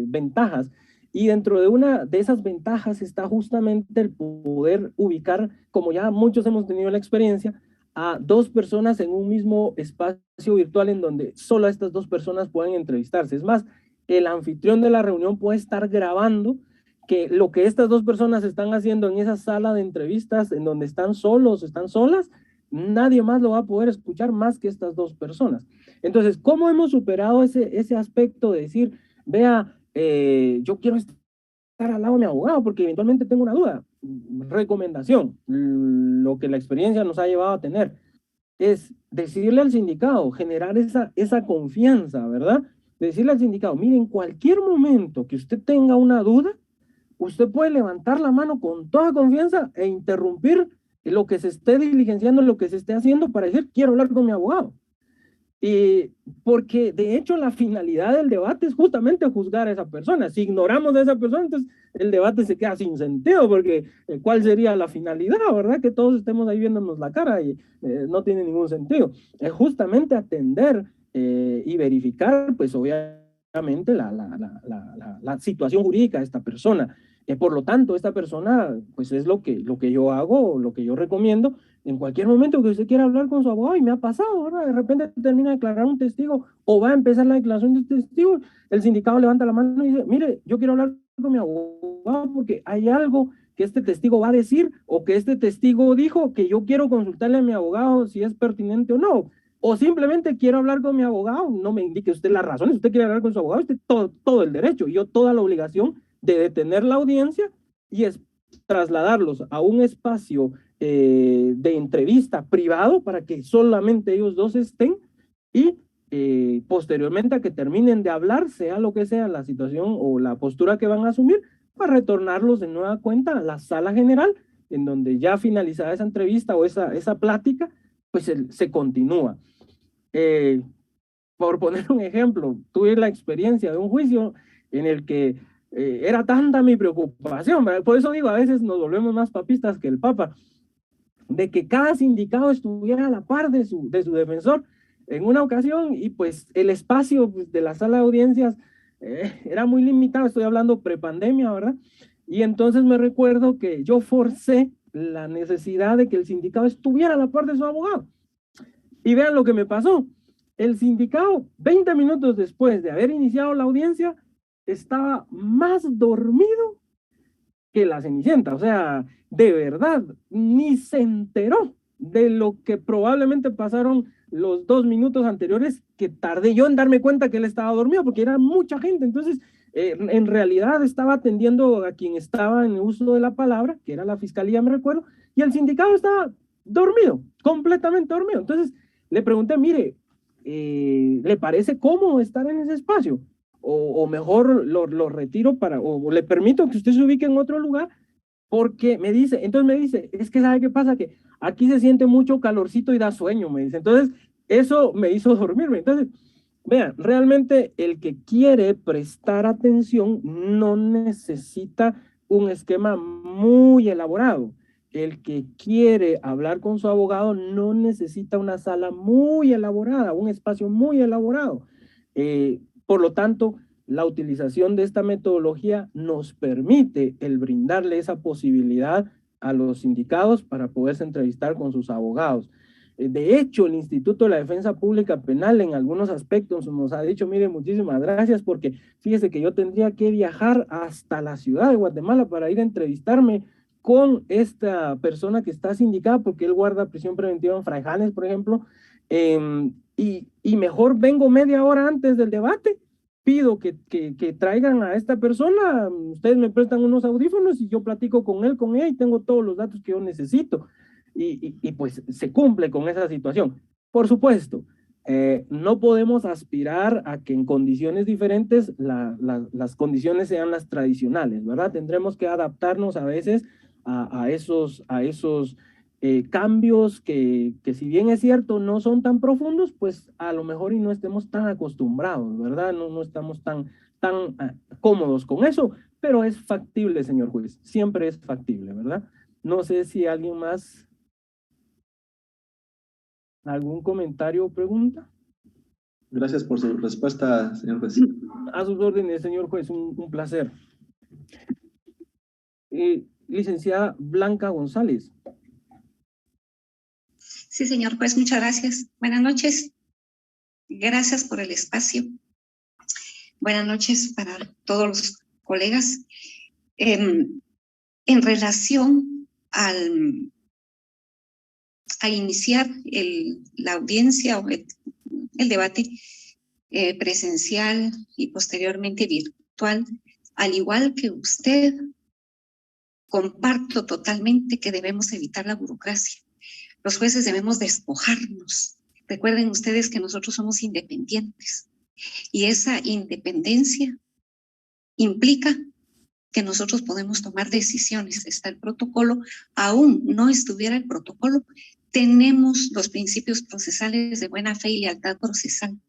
ventajas, y dentro de una de esas ventajas está justamente el poder ubicar, como ya muchos hemos tenido la experiencia, a dos personas en un mismo espacio virtual en donde solo estas dos personas pueden entrevistarse. Es más, el anfitrión de la reunión puede estar grabando que lo que estas dos personas están haciendo en esa sala de entrevistas en donde están solos, están solas, nadie más lo va a poder escuchar más que estas dos personas. Entonces, ¿cómo hemos superado ese aspecto de decir, vea, yo quiero estar al lado de mi abogado porque eventualmente tengo una duda? Recomendación, lo que la experiencia nos ha llevado a tener es decirle al sindicado, generar esa confianza, ¿verdad? Decirle al sindicado, mire, en cualquier momento que usted tenga una duda, usted puede levantar la mano con toda confianza e interrumpir lo que se esté diligenciando, lo que se esté haciendo para decir, quiero hablar con mi abogado. Porque de hecho la finalidad del debate es justamente juzgar a esa persona. Si ignoramos a esa persona, entonces el debate se queda sin sentido, porque ¿cuál sería la finalidad, verdad? Que todos estemos ahí viéndonos la cara y no tiene ningún sentido. Es justamente atender y verificar, pues obviamente la situación jurídica de esta persona. Por lo tanto, esta persona, pues es lo que yo hago, lo que yo recomiendo. En cualquier momento que usted quiera hablar con su abogado, y me ha pasado, ¿verdad? De repente termina de declarar un testigo o va a empezar la declaración de testigo, el sindicado levanta la mano y dice, mire, yo quiero hablar con mi abogado porque hay algo que este testigo va a decir o que este testigo dijo que yo quiero consultarle a mi abogado si es pertinente o no. O simplemente quiero hablar con mi abogado, no me indique usted las razones, usted quiere hablar con su abogado, usted todo el derecho y yo toda la obligación de detener la audiencia y es trasladarlos a un espacio de entrevista privado para que solamente ellos dos estén y posteriormente a que terminen de hablar, sea lo que sea la situación o la postura que van a asumir, para retornarlos de nueva cuenta a la sala general, en donde ya finalizada esa entrevista o esa plática, pues se continúa. Por poner un ejemplo, tuve la experiencia de un juicio en el que era tanta mi preocupación, ¿verdad? Por eso digo, a veces nos volvemos más papistas que el Papa, de que cada sindicado estuviera a la par de su defensor en una ocasión, y pues el espacio pues, de la sala de audiencias era muy limitado, estoy hablando prepandemia, ¿verdad? Y entonces me recuerdo que yo forcé la necesidad de que el sindicado estuviera a la par de su abogado. Y vean lo que me pasó. El sindicado, 20 minutos después de haber iniciado la audiencia, estaba más dormido que la Cenicienta. O sea, de verdad, ni se enteró de lo que probablemente pasaron los 2 minutos anteriores que tardé yo en darme cuenta que él estaba dormido, porque era mucha gente. Entonces, en realidad estaba atendiendo a quien estaba en el uso de la palabra, que era la fiscalía, me recuerdo, y el sindicado estaba dormido, completamente dormido. Entonces, le pregunté, mire, ¿le parece cómodo estar en ese espacio? O mejor lo retiro o le permito que usted se ubique en otro lugar, porque entonces me dice, es que ¿sabe qué pasa? Que aquí se siente mucho calorcito y da sueño, me dice. Entonces, eso me hizo dormirme. Entonces, vean, realmente el que quiere prestar atención no necesita un esquema muy elaborado. El que quiere hablar con su abogado no necesita una sala muy elaborada, un espacio muy elaborado. Por lo tanto, la utilización de esta metodología nos permite el brindarle esa posibilidad a los sindicados para poderse entrevistar con sus abogados. De hecho, el Instituto de la Defensa Pública Penal en algunos aspectos nos ha dicho, mire, muchísimas gracias, porque fíjese que yo tendría que viajar hasta la ciudad de Guatemala para ir a entrevistarme con esta persona que está sindicada, porque él guarda prisión preventiva en Fraijanes, por ejemplo, y mejor vengo media hora antes del debate, pido que traigan a esta persona, ustedes me prestan unos audífonos y yo platico con él, con ella, y tengo todos los datos que yo necesito. Y pues se cumple con esa situación. Por supuesto, no podemos aspirar a que en condiciones diferentes las condiciones sean las tradicionales, ¿verdad? Tendremos que adaptarnos a veces a esos cambios que si bien es cierto no son tan profundos, pues a lo mejor y no estemos tan acostumbrados, ¿verdad? No estamos tan cómodos con eso, pero es factible, señor juez, siempre es factible, ¿verdad? No sé si alguien más, algún comentario o pregunta.
Gracias por su respuesta, señor juez.
A sus órdenes, señor juez, un placer. Licenciada Blanca González.
Sí, señor juez, muchas gracias. Buenas noches. Gracias por el espacio. Buenas noches para todos los colegas. En relación a iniciar la audiencia o el debate presencial y posteriormente virtual, al igual que usted, comparto totalmente que debemos evitar la burocracia. Los jueces debemos despojarnos. Recuerden ustedes que nosotros somos independientes y esa independencia implica que nosotros podemos tomar decisiones. Está el protocolo, aún no estuviera el protocolo, tenemos los principios procesales de buena fe y lealtad procesal.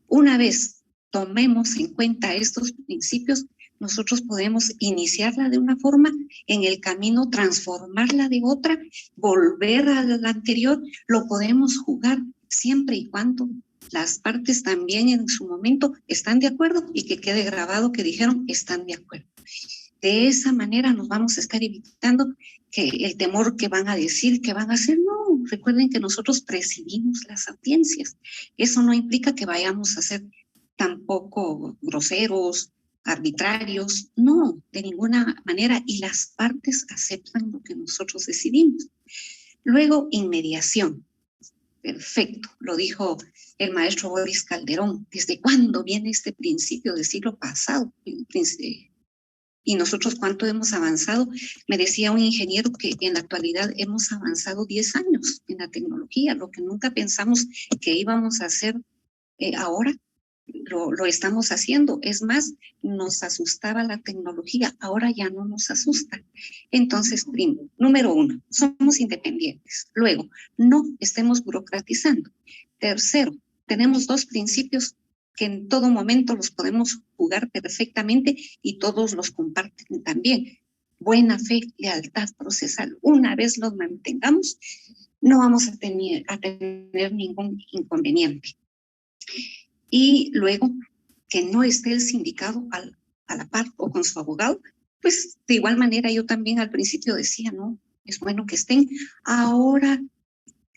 Una vez tomemos en cuenta estos principios, nosotros podemos iniciarla de una forma, en el camino transformarla de otra, volver a la anterior, lo podemos jugar siempre y cuando las partes también en su momento están de acuerdo y que quede grabado que dijeron están de acuerdo. De esa manera nos vamos a estar evitando que el temor que van a decir, que van a hacer, no, recuerden que nosotros presidimos las audiencias. Eso no implica que vayamos a ser tampoco groseros, arbitrarios, no, de ninguna manera, y las partes aceptan lo que nosotros decidimos. Luego, inmediación. Perfecto, lo dijo el maestro Boris Calderón. ¿Desde cuándo viene este principio del siglo pasado? Y nosotros cuánto hemos avanzado. Me decía un ingeniero que en la actualidad hemos avanzado 10 años en la tecnología, lo que nunca pensamos que íbamos a hacer ahora. lo estamos haciendo. Es más, nos asustaba la tecnología, ahora ya no nos asusta. Entonces, número 1, somos independientes. Luego, no estemos burocratizando. Tercero, tenemos 2 principios que en todo momento los podemos jugar perfectamente y todos los comparten también. Buena fe, lealtad procesal. Una vez los mantengamos, no vamos a tener ningún inconveniente. Y luego, que no esté el sindicato a la par o con su abogado, pues de igual manera yo también al principio decía, no, es bueno que estén. Ahora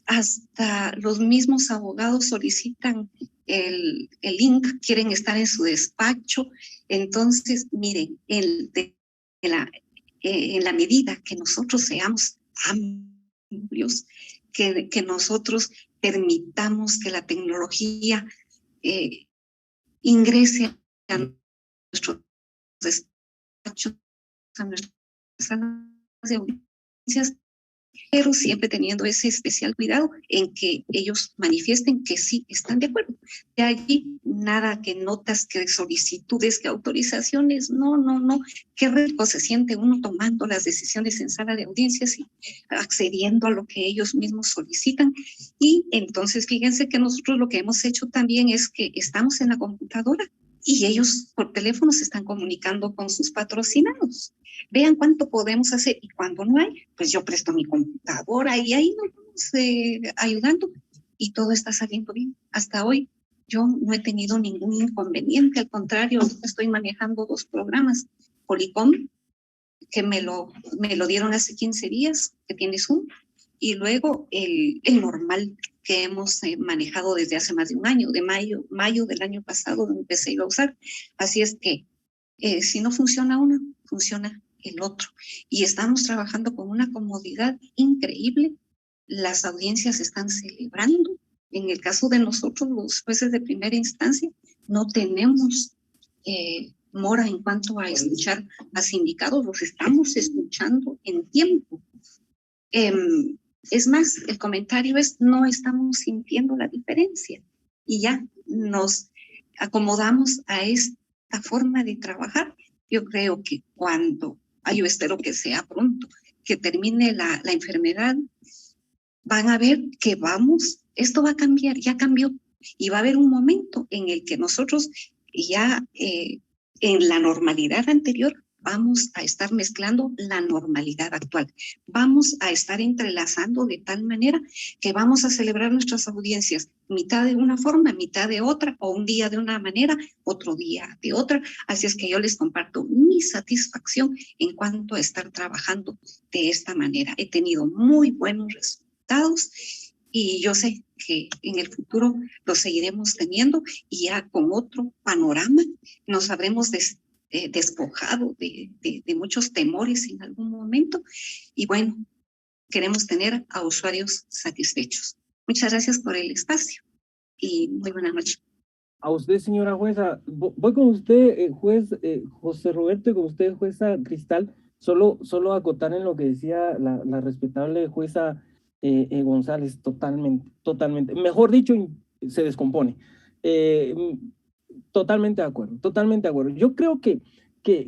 hasta los mismos abogados solicitan el link, quieren estar en su despacho. Entonces, miren, en la medida que nosotros seamos amplios, que nosotros permitamos que la tecnología ingrese a nuestros despachos, a nuestras salas de audiencias, pero siempre teniendo ese especial cuidado en que ellos manifiesten que sí están de acuerdo. De allí nada que notas, que solicitudes, que autorizaciones, no. Qué rico se siente uno tomando las decisiones en sala de audiencias y accediendo a lo que ellos mismos solicitan. Y entonces fíjense que nosotros lo que hemos hecho también es que estamos en la computadora y ellos por teléfono se están comunicando con sus patrocinados. Vean cuánto podemos hacer, y cuando no hay, pues yo presto mi computadora y ahí nos vamos ayudando y todo está saliendo bien. Hasta hoy yo no he tenido ningún inconveniente, al contrario, estoy manejando 2 programas, Polycom, que me lo dieron hace 15 días, que tiene Zoom, y luego el normal que hemos manejado desde hace más de un año, de mayo del año pasado, donde empecé a usar. Así es que si no funciona uno, funciona el otro. Y estamos trabajando con una comodidad increíble. Las audiencias están celebrando. En el caso de nosotros, los jueces de primera instancia, no tenemos mora en cuanto a escuchar a sindicados, los estamos escuchando en tiempo. Es más, el comentario es, no estamos sintiendo la diferencia y ya nos acomodamos a esta forma de trabajar. Yo creo que yo espero que sea pronto, que termine la enfermedad, van a ver que esto va a cambiar, ya cambió, y va a haber un momento en el que nosotros ya en la normalidad anterior vamos a estar mezclando la normalidad actual. Vamos a estar entrelazando de tal manera que vamos a celebrar nuestras audiencias, mitad de una forma, mitad de otra, o un día de una manera, otro día de otra. Así es que yo les comparto mi satisfacción en cuanto a estar trabajando de esta manera. He tenido muy buenos resultados y yo sé que en el futuro lo seguiremos teniendo y ya con otro panorama nos habremos despojado de muchos temores en algún momento y bueno, queremos tener a usuarios satisfechos. Muchas gracias por el espacio y muy buena noche.
A usted, señora jueza, voy con usted, juez José Roberto, y con usted, jueza Cristal, solo acotar en lo que decía la respetable jueza González, totalmente, mejor dicho, se descompone. Totalmente de acuerdo. Yo creo que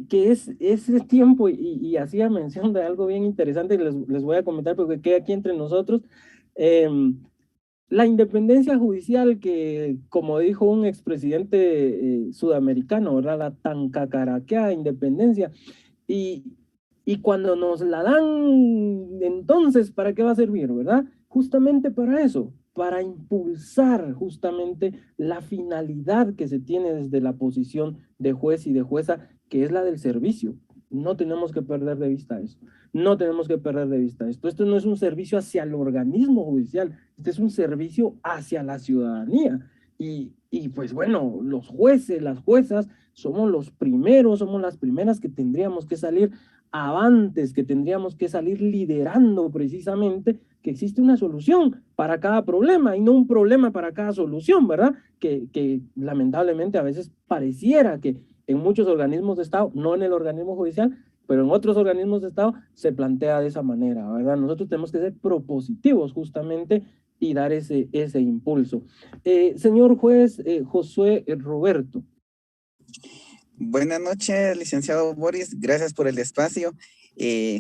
es ese tiempo, y hacía mención de algo bien interesante que les voy a comentar porque queda aquí entre nosotros. La independencia judicial que, como dijo un expresidente sudamericano, ¿verdad? La tan cacaraqueada independencia, y cuando nos la dan, entonces, ¿para qué va a servir, verdad? Justamente para eso, para impulsar justamente la finalidad que se tiene desde la posición de juez y de jueza, que es la del servicio. No tenemos que perder de vista eso. Esto no es un servicio hacia el organismo judicial, este es un servicio hacia la ciudadanía. Y pues bueno, los jueces, las juezas, somos los primeros, somos las primeras que tendríamos que salir avantes, que tendríamos que salir liderando precisamente que existe una solución para cada problema y no un problema para cada solución, ¿verdad? Que lamentablemente a veces pareciera que en muchos organismos de Estado, no en el organismo judicial, pero en otros organismos de Estado se plantea de esa manera, ¿verdad? Nosotros tenemos que ser propositivos justamente y dar ese impulso. Señor juez Josué Roberto.
Buenas noches, licenciado Boris. Gracias por el espacio.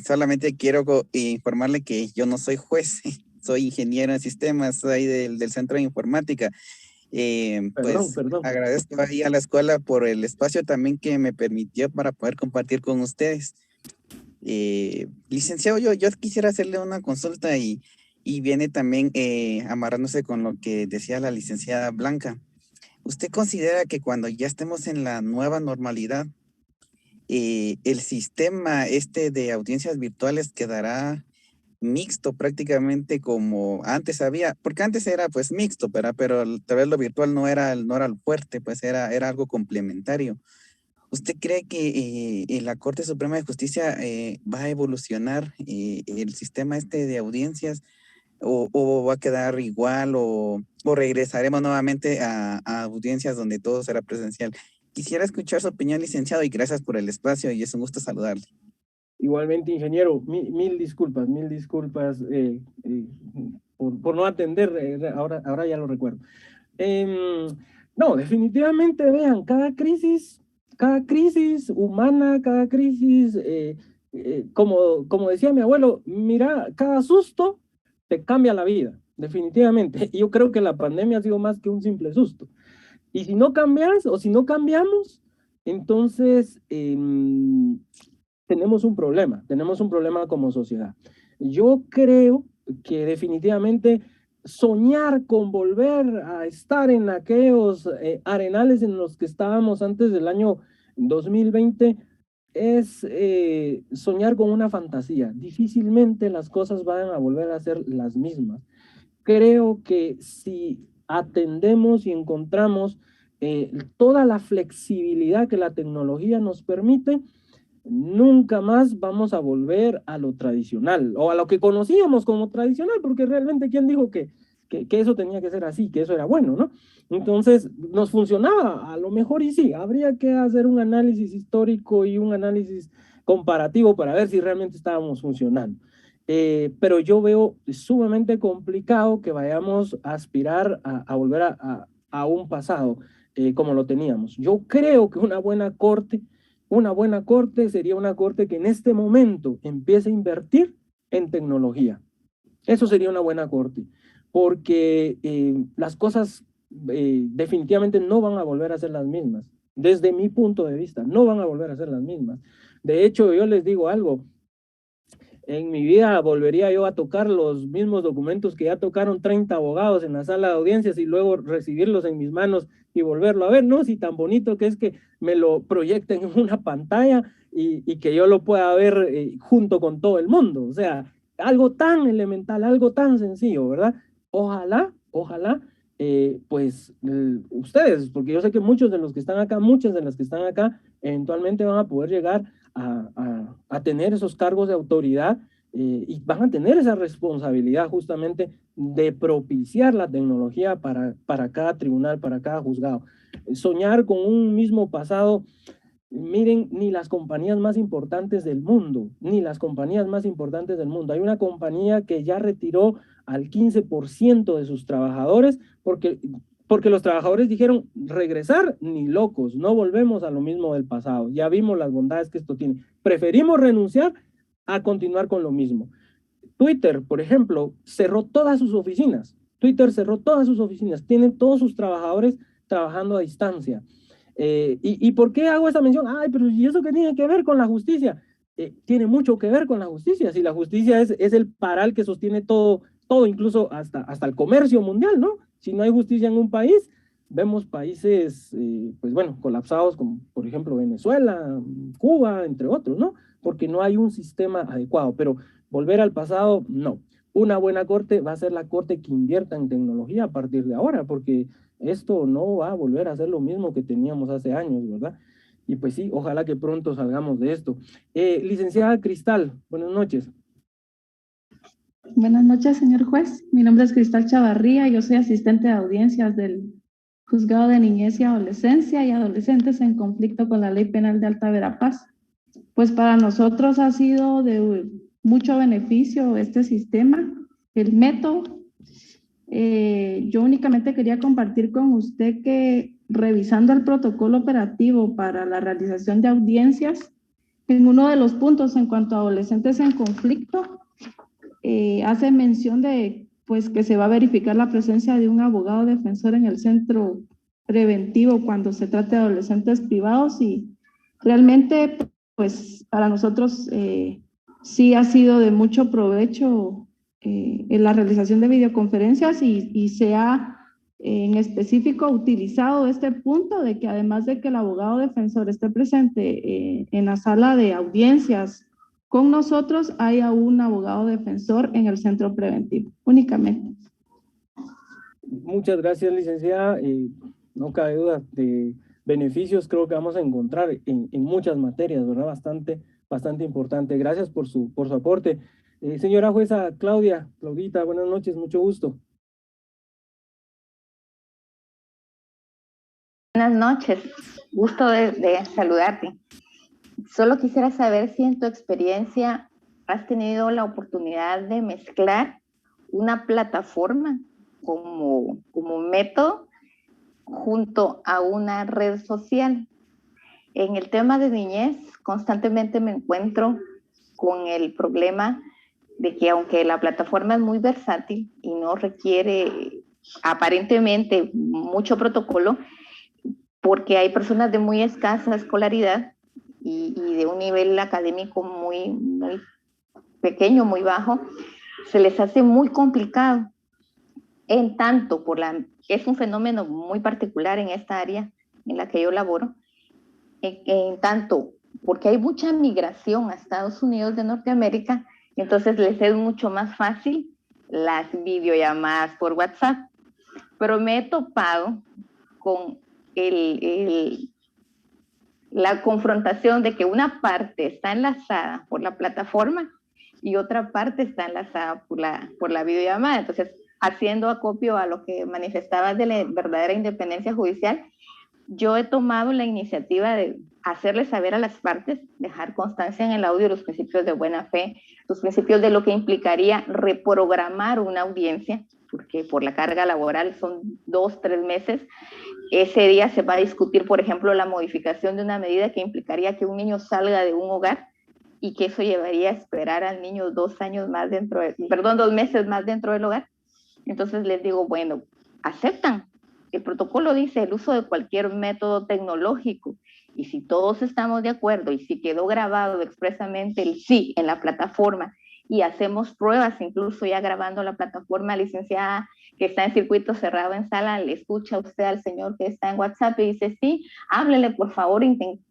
Solamente quiero informarle que yo no soy juez, soy ingeniero en sistemas, soy del Centro de Informática.
Perdón.
Agradezco ahí a la escuela por el espacio también que me permitió para poder compartir con ustedes. Licenciado, yo quisiera hacerle una consulta y viene también amarrándose con lo que decía la licenciada Blanca. ¿Usted considera que cuando ya estemos en la nueva normalidad, el sistema de audiencias virtuales quedará mixto prácticamente como antes había? Porque antes era pues mixto, pero tal vez lo virtual no era lo fuerte, pues era algo complementario. ¿Usted cree que la Corte Suprema de Justicia va a evolucionar el sistema de audiencias o va a quedar igual o regresaremos nuevamente a audiencias donde todo será presencial? Quisiera escuchar su opinión, licenciado, y gracias por el espacio y es un gusto saludarle.
Igualmente, ingeniero, mil disculpas por no atender, ahora ya lo recuerdo. No, definitivamente, vean, cada crisis humana, cada crisis, como decía mi abuelo, mira, cada susto te cambia la vida, definitivamente. Yo creo que la pandemia ha sido más que un simple susto. Y si no cambias o si no cambiamos, entonces tenemos un problema como sociedad. Yo creo que definitivamente soñar con volver a estar en aquellos arenales en los que estábamos antes del año 2020 es soñar con una fantasía. Difícilmente las cosas van a volver a ser las mismas. Creo que si atendemos y encontramos toda la flexibilidad que la tecnología nos permite, nunca más vamos a volver a lo tradicional o a lo que conocíamos como tradicional, porque realmente ¿quién dijo que eso tenía que ser así, que eso era bueno, ¿no? Entonces, nos funcionaba, a lo mejor y sí, habría que hacer un análisis histórico y un análisis comparativo para ver si realmente estábamos funcionando. Pero yo veo sumamente complicado que vayamos a aspirar a volver a un pasado como lo teníamos. Yo creo que una buena corte sería una corte que en este momento empiece a invertir en tecnología. Eso sería una buena corte, porque las cosas definitivamente no van a volver a ser las mismas. Desde mi punto de vista, no van a volver a ser las mismas. De hecho, yo les digo algo, en mi vida volvería yo a tocar los mismos documentos que ya tocaron 30 abogados en la sala de audiencias y luego recibirlos en mis manos y volverlo a ver, ¿no? Si tan bonito que es que me lo proyecten en una pantalla y que yo lo pueda ver junto con todo el mundo. O sea, algo tan elemental, algo tan sencillo, ¿verdad? Ojalá, ustedes, porque yo sé que muchos de los que están acá, muchas de las que están acá, eventualmente van a poder llegar a tener esos cargos de autoridad y van a tener esa responsabilidad justamente de propiciar la tecnología para cada tribunal, para cada juzgado. Soñar con un mismo pasado, miren, ni las compañías más importantes del mundo, hay una compañía que ya retiró al 15% de sus trabajadores porque los trabajadores dijeron, regresar ni locos, no volvemos a lo mismo del pasado, ya vimos las bondades que esto tiene, preferimos renunciar a continuar con lo mismo. Twitter, por ejemplo, cerró todas sus oficinas, tienen todos sus trabajadores trabajando a distancia. ¿Y por qué hago esa mención? Ay, pero ¿y eso qué tiene que ver con la justicia? Tiene mucho que ver con la justicia, si la justicia es el paral que sostiene todo, incluso hasta el comercio mundial, ¿no? Si no hay justicia en un país, vemos países, colapsados como, por ejemplo, Venezuela, Cuba, entre otros, ¿no? Porque no hay un sistema adecuado, pero volver al pasado, no. Una buena corte va a ser la corte que invierta en tecnología a partir de ahora, porque esto no va a volver a ser lo mismo que teníamos hace años, ¿verdad? Y pues sí, ojalá que pronto salgamos de esto. Licenciada Cristal, buenas noches.
Buenas noches, señor juez. Mi nombre es Cristal Chavarría, yo soy asistente de audiencias del Juzgado de Niñez y Adolescencia y Adolescentes en conflicto con la Ley Penal de Alta Verapaz. Pues para nosotros ha sido de mucho beneficio este sistema, el método. Yo únicamente quería compartir con usted que revisando el protocolo operativo para la realización de audiencias, en uno de los puntos en cuanto a adolescentes en conflicto, hace mención de pues, que se va a verificar la presencia de un abogado defensor en el centro preventivo cuando se trate de adolescentes privados, y realmente pues para nosotros sí ha sido de mucho provecho en la realización de videoconferencias y se ha en específico utilizado este punto de que además de que el abogado defensor esté presente en la sala de audiencias con nosotros, haya un abogado defensor en el centro preventivo, únicamente.
Muchas gracias, licenciada. No cabe duda de beneficios, creo que vamos a encontrar en muchas materias, ¿verdad? Bastante importante. Gracias por su aporte. Señora jueza Claudita, buenas noches, mucho gusto.
Buenas noches, gusto de saludarte. Solo quisiera saber si en tu experiencia has tenido la oportunidad de mezclar una plataforma como método junto a una red social. En el tema de niñez, constantemente me encuentro con el problema de que aunque la plataforma es muy versátil y no requiere aparentemente mucho protocolo, porque hay personas de muy escasa escolaridad y de un nivel académico muy pequeño, muy bajo, se les hace muy complicado. En tanto, es un fenómeno muy particular en esta área en la que yo laboro, en tanto, porque hay mucha migración a Estados Unidos de Norteamérica, entonces les es mucho más fácil las videollamadas por WhatsApp. Pero me he topado con la confrontación de que una parte está enlazada por la plataforma y otra parte está enlazada por la videollamada. Entonces, haciendo acopio a lo que manifestabas de la verdadera independencia judicial, yo he tomado la iniciativa de hacerles saber a las partes, dejar constancia en el audio los principios de buena fe, los principios de lo que implicaría reprogramar una audiencia, porque por la carga laboral son 2-3 meses. Ese día se va a discutir, por ejemplo, la modificación de una medida que implicaría que un niño salga de un hogar y que eso llevaría a esperar al niño 2 meses más dentro del hogar. Entonces les digo, bueno, aceptan. El protocolo dice el uso de cualquier método tecnológico, y si todos estamos de acuerdo y si quedó grabado expresamente el sí en la plataforma y hacemos pruebas, incluso ya grabando la plataforma, licenciada, que está en circuito cerrado en sala, le escucha usted al señor que está en WhatsApp y dice, sí, háblele por favor,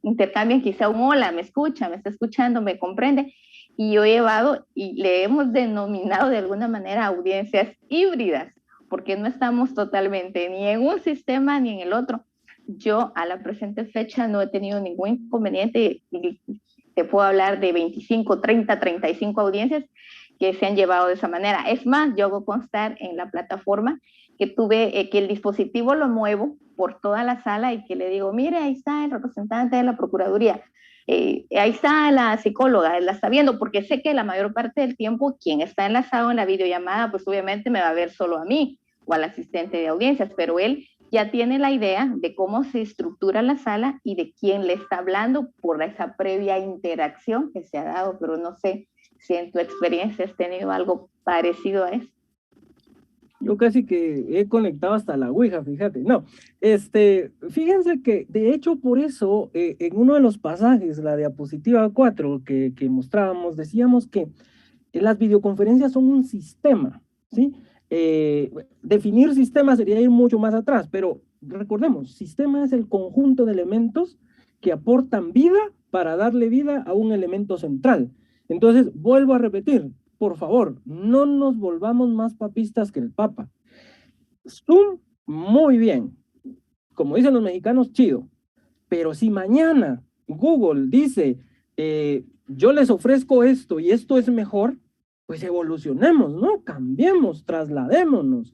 intercambien quizá un hola, me escucha, me está escuchando, me comprende. Y yo he llevado y le hemos denominado de alguna manera audiencias híbridas, porque no estamos totalmente ni en un sistema ni en el otro. Yo a la presente fecha no he tenido ningún inconveniente, y te puedo hablar de 25, 30, 35 audiencias que se han llevado de esa manera. Es más, yo hago constar en la plataforma que que el dispositivo lo muevo por toda la sala y que le digo, mire, ahí está el representante de la Procuraduría, ahí está la psicóloga, la está viendo, porque sé que la mayor parte del tiempo quien está enlazado en la videollamada, pues obviamente me va a ver solo a mí o al asistente de audiencias, pero él ya tiene la idea de cómo se estructura la sala y de quién le está hablando por esa previa interacción que se ha dado, pero no sé si en tu experiencia has tenido algo parecido a eso.
Yo casi que he conectado hasta la Ouija, fíjate. No, fíjense que de hecho por eso en uno de los pasajes, la diapositiva 4 que mostrábamos, decíamos que las videoconferencias son un sistema, ¿sí? Definir sistema sería ir mucho más atrás, pero recordemos, sistema es el conjunto de elementos que aportan vida para darle vida a un elemento central. Entonces, vuelvo a repetir, por favor, no nos volvamos más papistas que el Papa. Zoom, muy bien. Como dicen los mexicanos, chido. Pero si mañana Google dice, yo les ofrezco esto y esto es mejor, pues evolucionemos, ¿no? Cambiemos, trasladémonos.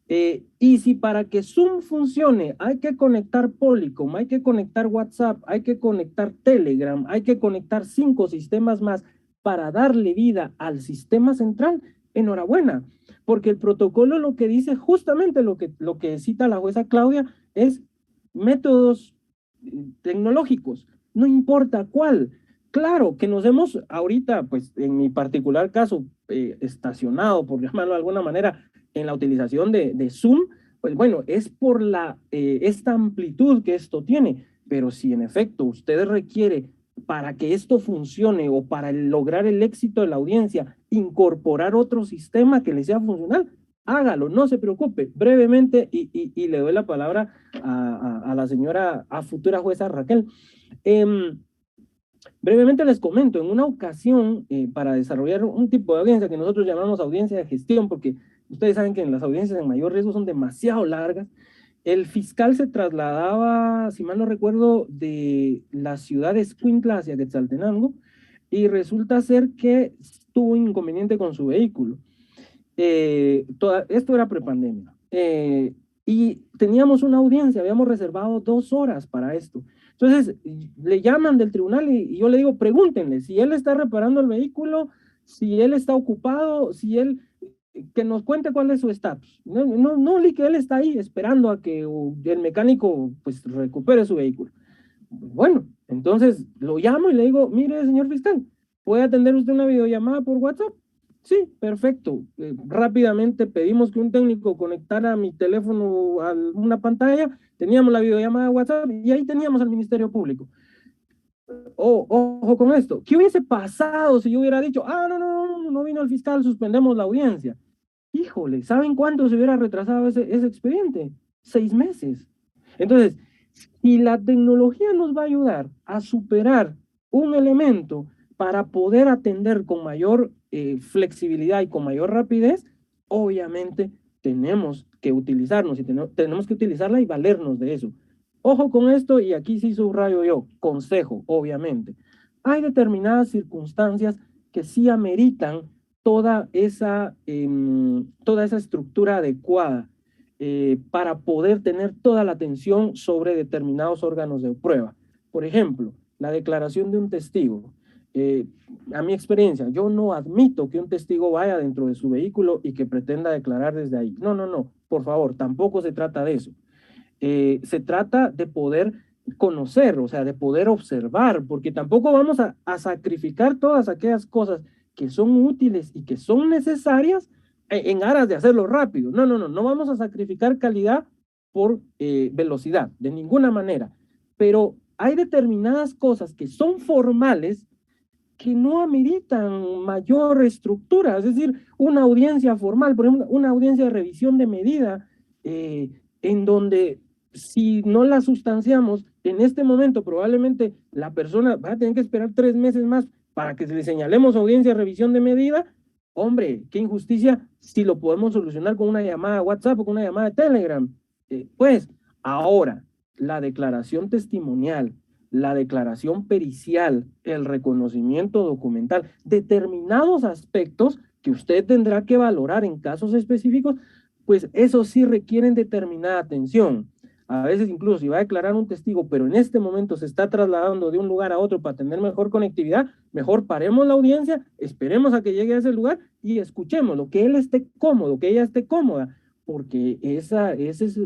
Y si para que Zoom funcione hay que conectar Polycom, hay que conectar WhatsApp, hay que conectar Telegram, hay que conectar 5 sistemas más para darle vida al sistema central, enhorabuena. porque el protocolo lo que dice, justamente lo que cita la jueza Claudia, es métodos tecnológicos, no importa cuál. Claro que nos hemos ahorita, pues en mi particular caso, estacionado, por llamarlo de alguna manera, en la utilización de Zoom, pues bueno, es por esta amplitud que esto tiene, pero si en efecto usted requiere para que esto funcione o para lograr el éxito de la audiencia, incorporar otro sistema que le sea funcional, hágalo, no se preocupe. Brevemente, y le doy la palabra a la señora, a futura jueza Raquel. Brevemente les comento, en una ocasión, para desarrollar un tipo de audiencia que nosotros llamamos audiencia de gestión, porque ustedes saben que en las audiencias en mayor riesgo son demasiado largas, el fiscal se trasladaba, si mal no recuerdo, de la ciudad de Escuintla hacia Quetzaltenango, y resulta ser que tuvo un inconveniente con su vehículo. Esto era prepandemia. Y teníamos una audiencia, habíamos reservado 2 horas para esto. Entonces, le llaman del tribunal y yo le digo, pregúntenle si él está reparando el vehículo, si él está ocupado, si él, que nos cuente cuál es su estatus. No, que él está ahí esperando a que el mecánico pues recupere su vehículo. Bueno, entonces lo llamo y le digo, mire, señor fiscal, ¿puede atender usted una videollamada por WhatsApp? Sí, perfecto. Rápidamente pedimos que un técnico conectara mi teléfono a una pantalla, teníamos la videollamada de WhatsApp y ahí teníamos al Ministerio Público. Ojo con esto. ¿Qué hubiese pasado si yo hubiera dicho, no vino el fiscal, suspendemos la audiencia? Híjole, ¿saben cuánto se hubiera retrasado ese expediente? 6 meses. Entonces, si la tecnología nos va a ayudar a superar un elemento para poder atender con mayor flexibilidad y con mayor rapidez, obviamente tenemos que utilizarnos y tenemos que utilizarla y valernos de eso. Ojo con esto, y aquí sí subrayo yo, consejo, obviamente. Hay determinadas circunstancias que sí ameritan toda esa estructura adecuada para poder tener toda la atención sobre determinados órganos de prueba. Por ejemplo, la declaración de un testigo. A mi experiencia, yo no admito que un testigo vaya dentro de su vehículo y que pretenda declarar desde ahí. No, por favor, tampoco se trata de eso. Se trata de poder conocer, o sea, de poder observar, porque tampoco vamos a sacrificar todas aquellas cosas que son útiles y que son necesarias en aras de hacerlo rápido. No vamos a sacrificar calidad por velocidad, de ninguna manera. Pero hay determinadas cosas que son formales que no ameritan mayor estructura, es decir, una audiencia formal, por ejemplo, una audiencia de revisión de medida, en donde si no la sustanciamos, en este momento probablemente la persona va a tener que esperar 3 meses más para que le señalemos audiencia de revisión de medida. Hombre, qué injusticia si lo podemos solucionar con una llamada de WhatsApp o con una llamada de Telegram. Pues ahora, la declaración testimonial, la declaración pericial, el reconocimiento documental, determinados aspectos que usted tendrá que valorar en casos específicos, pues eso sí requieren determinada atención. A veces incluso si va a declarar un testigo, pero en este momento se está trasladando de un lugar a otro para tener mejor conectividad, mejor paremos la audiencia, esperemos a que llegue a ese lugar y escuchémoslo, que él esté cómodo, que ella esté cómoda, porque ese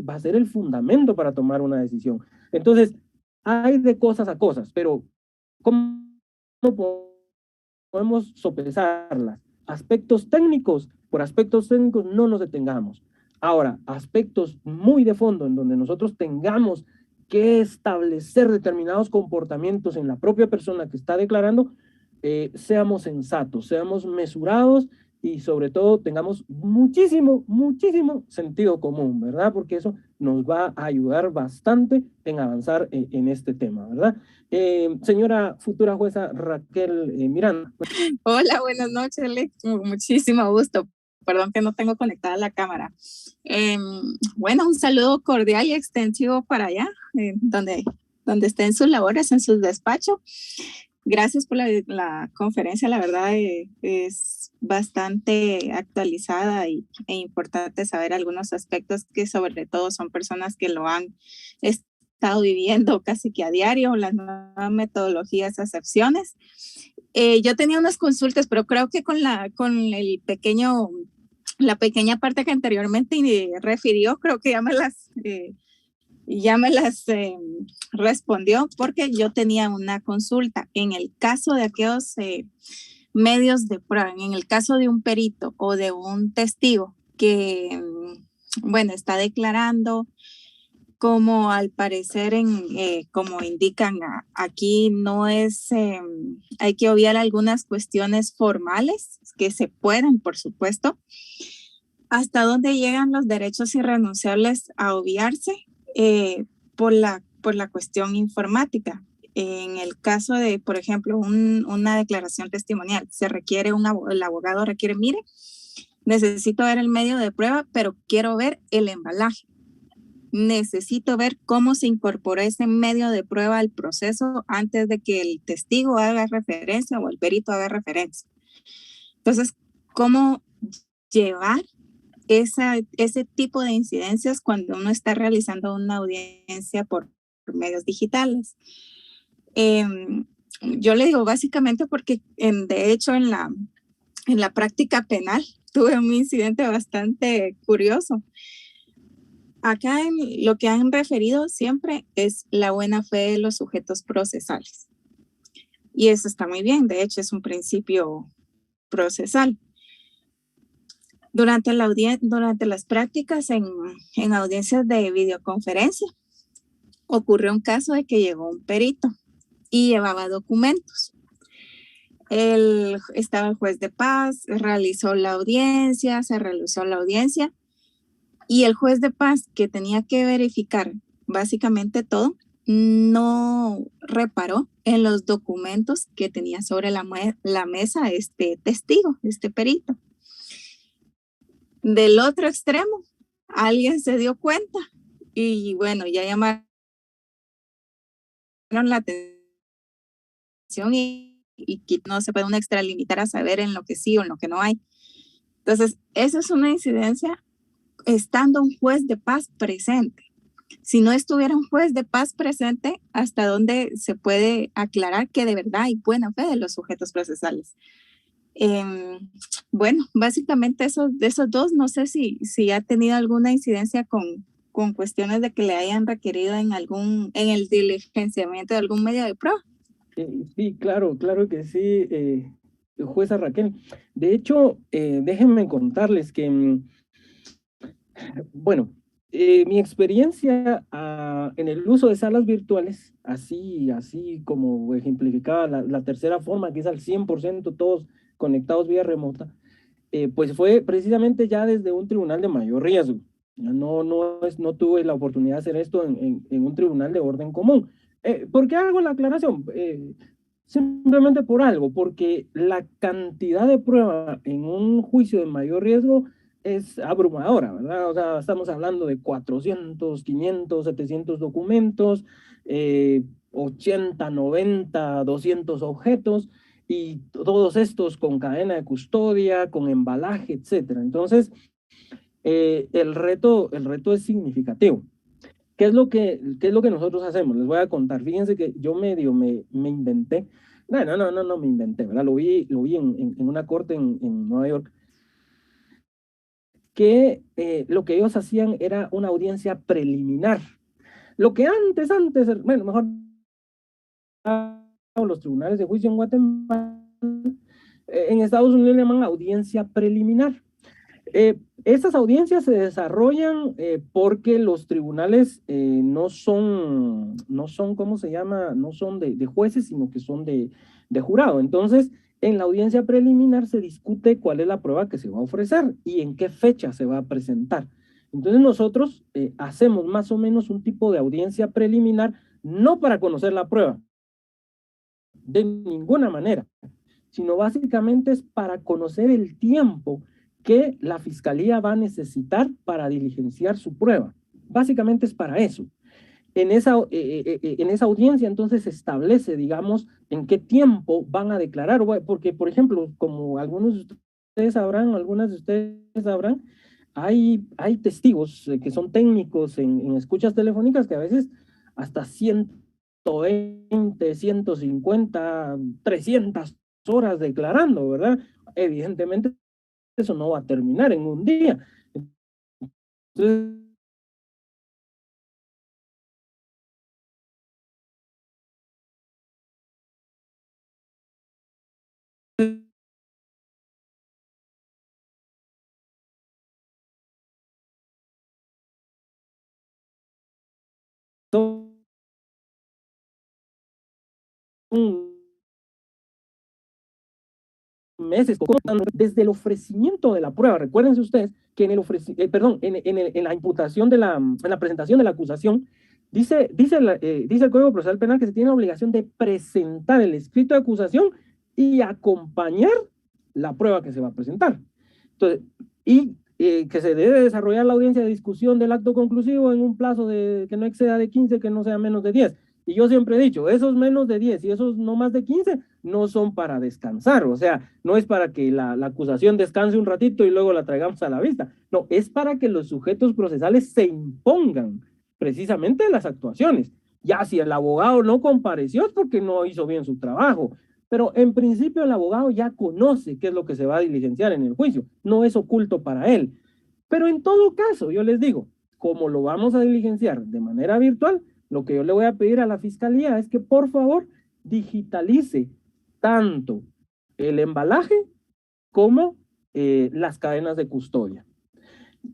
va a ser el fundamento para tomar una decisión. Entonces, hay de cosas a cosas, pero ¿cómo podemos sopesarlas? Aspectos técnicos, por aspectos técnicos no nos detengamos. Ahora, aspectos muy de fondo en donde nosotros tengamos que establecer determinados comportamientos en la propia persona que está declarando, seamos sensatos, seamos mesurados y sobre todo tengamos muchísimo sentido común, ¿verdad? Porque eso nos va a ayudar bastante en avanzar en este tema, ¿verdad? Señora futura jueza Raquel Miranda.
Hola, buenas noches, Alex. Muchísimo gusto. Perdón que no tengo conectada la cámara. Bueno, un saludo cordial y extensivo para allá, donde estén sus labores, en sus despachos. Gracias por la conferencia, la verdad es bastante actualizada e importante saber algunos aspectos que sobre todo son personas que lo han estado viviendo casi que a diario, las nuevas metodologías, acepciones. Yo tenía unas consultas, pero creo que con el pequeño la pequeña parte que anteriormente refirió, creo que ya me las respondió, porque yo tenía una consulta. En el caso de aquellos medios de prueba, en el caso de un perito o de un testigo que, bueno, está declarando, como al parecer, como indican aquí, no es, hay que obviar algunas cuestiones formales que se pueden, por supuesto. ¿Hasta dónde llegan los derechos irrenunciables a obviarse? Por la cuestión informática. En el caso de, por ejemplo, una declaración testimonial, se requiere el abogado requiere, mire, necesito ver el medio de prueba, pero quiero ver el embalaje. Necesito ver cómo se incorporó ese medio de prueba al proceso antes de que el testigo haga referencia o el perito haga referencia. Entonces, ¿cómo llevar ese tipo de incidencias cuando uno está realizando una audiencia por medios digitales? Yo le digo básicamente porque de hecho en la práctica penal tuve un incidente bastante curioso. Acá lo que han referido siempre es la buena fe de los sujetos procesales. Y eso está muy bien, de hecho es un principio procesal. Durante las prácticas en audiencias de videoconferencia, ocurrió un caso de que llegó un perito y llevaba documentos. Estaba el juez de paz, se realizó la audiencia, y el juez de paz, que tenía que verificar básicamente todo, no reparó en los documentos que tenía sobre la mesa este testigo, este perito. Del otro extremo, alguien se dio cuenta y bueno, ya llamaron la atención y no se puede uno extralimitar a saber en lo que sí o en lo que no hay. Entonces, esa es una incidencia estando un juez de paz presente. Si no estuviera un juez de paz presente, ¿hasta dónde se puede aclarar que de verdad hay buena fe de los sujetos procesales? Bueno, básicamente de esos dos, no sé si ha tenido alguna incidencia con cuestiones de que le hayan requerido en el diligenciamiento de algún medio de prueba.
Sí, claro que sí, jueza Raquel. De hecho, déjenme contarles que, bueno, mi experiencia en el uso de salas virtuales, así como ejemplificaba la tercera forma, que es al 100% todos conectados vía remota, pues fue precisamente ya desde un tribunal de mayor riesgo. No tuve la oportunidad de hacer esto en un tribunal de orden común. ¿Por qué hago la aclaración? Simplemente por algo, porque la cantidad de prueba en un juicio de mayor riesgo es abrumadora, ¿verdad? O sea, estamos hablando de 400, 500, 700 documentos, 80, 90, 200 objetos, y todos estos con cadena de custodia, con embalaje, etcétera. Entonces, el reto es significativo. ¿Qué es lo que nosotros hacemos? Les voy a contar. Fíjense que yo medio me inventé. No me inventé, ¿verdad? Lo vi en una corte en Nueva York, que lo que ellos hacían era una audiencia preliminar. Lo que antes, bueno, mejor los tribunales de juicio en Guatemala, en Estados Unidos le llaman audiencia preliminar. Estas audiencias se desarrollan porque los tribunales no son, ¿cómo se llama? No son de jueces, sino que son de jurado. Entonces, en la audiencia preliminar se discute cuál es la prueba que se va a ofrecer y en qué fecha se va a presentar. Entonces nosotros hacemos más o menos un tipo de audiencia preliminar, no para conocer la prueba, de ninguna manera, sino básicamente es para conocer el tiempo que la fiscalía va a necesitar para diligenciar su prueba. Básicamente es para eso. En esa audiencia entonces se establece, digamos, en qué tiempo van a declarar, porque, por ejemplo, como algunos de ustedes sabrán, algunas de ustedes sabrán, hay testigos que son técnicos en escuchas telefónicas que a veces hasta 120, 150, 300 horas declarando, ¿verdad? Evidentemente eso no va a terminar en un día. Entonces, meses, desde el ofrecimiento de la prueba. Recuérdense ustedes que en el en la imputación en la presentación de la acusación, dice el Código Procesal Penal que se tiene la obligación de presentar el escrito de acusación y acompañar la prueba que se va a presentar. Entonces, que se debe desarrollar la audiencia de discusión del acto conclusivo en un plazo que no exceda de 15, que no sea menos de 10. Y yo siempre he dicho, esos menos de 10 y esos no más de 15 no son para descansar, o sea, no es para que la acusación descanse un ratito y luego la traigamos a la vista, no, es para que los sujetos procesales se impongan precisamente las actuaciones. Ya si el abogado no compareció es porque no hizo bien su trabajo, pero en principio el abogado ya conoce qué es lo que se va a diligenciar en el juicio, no es oculto para él. Pero en todo caso, yo les digo, como lo vamos a diligenciar de manera virtual, lo que yo le voy a pedir a la Fiscalía es que por favor digitalice tanto el embalaje como las cadenas de custodia.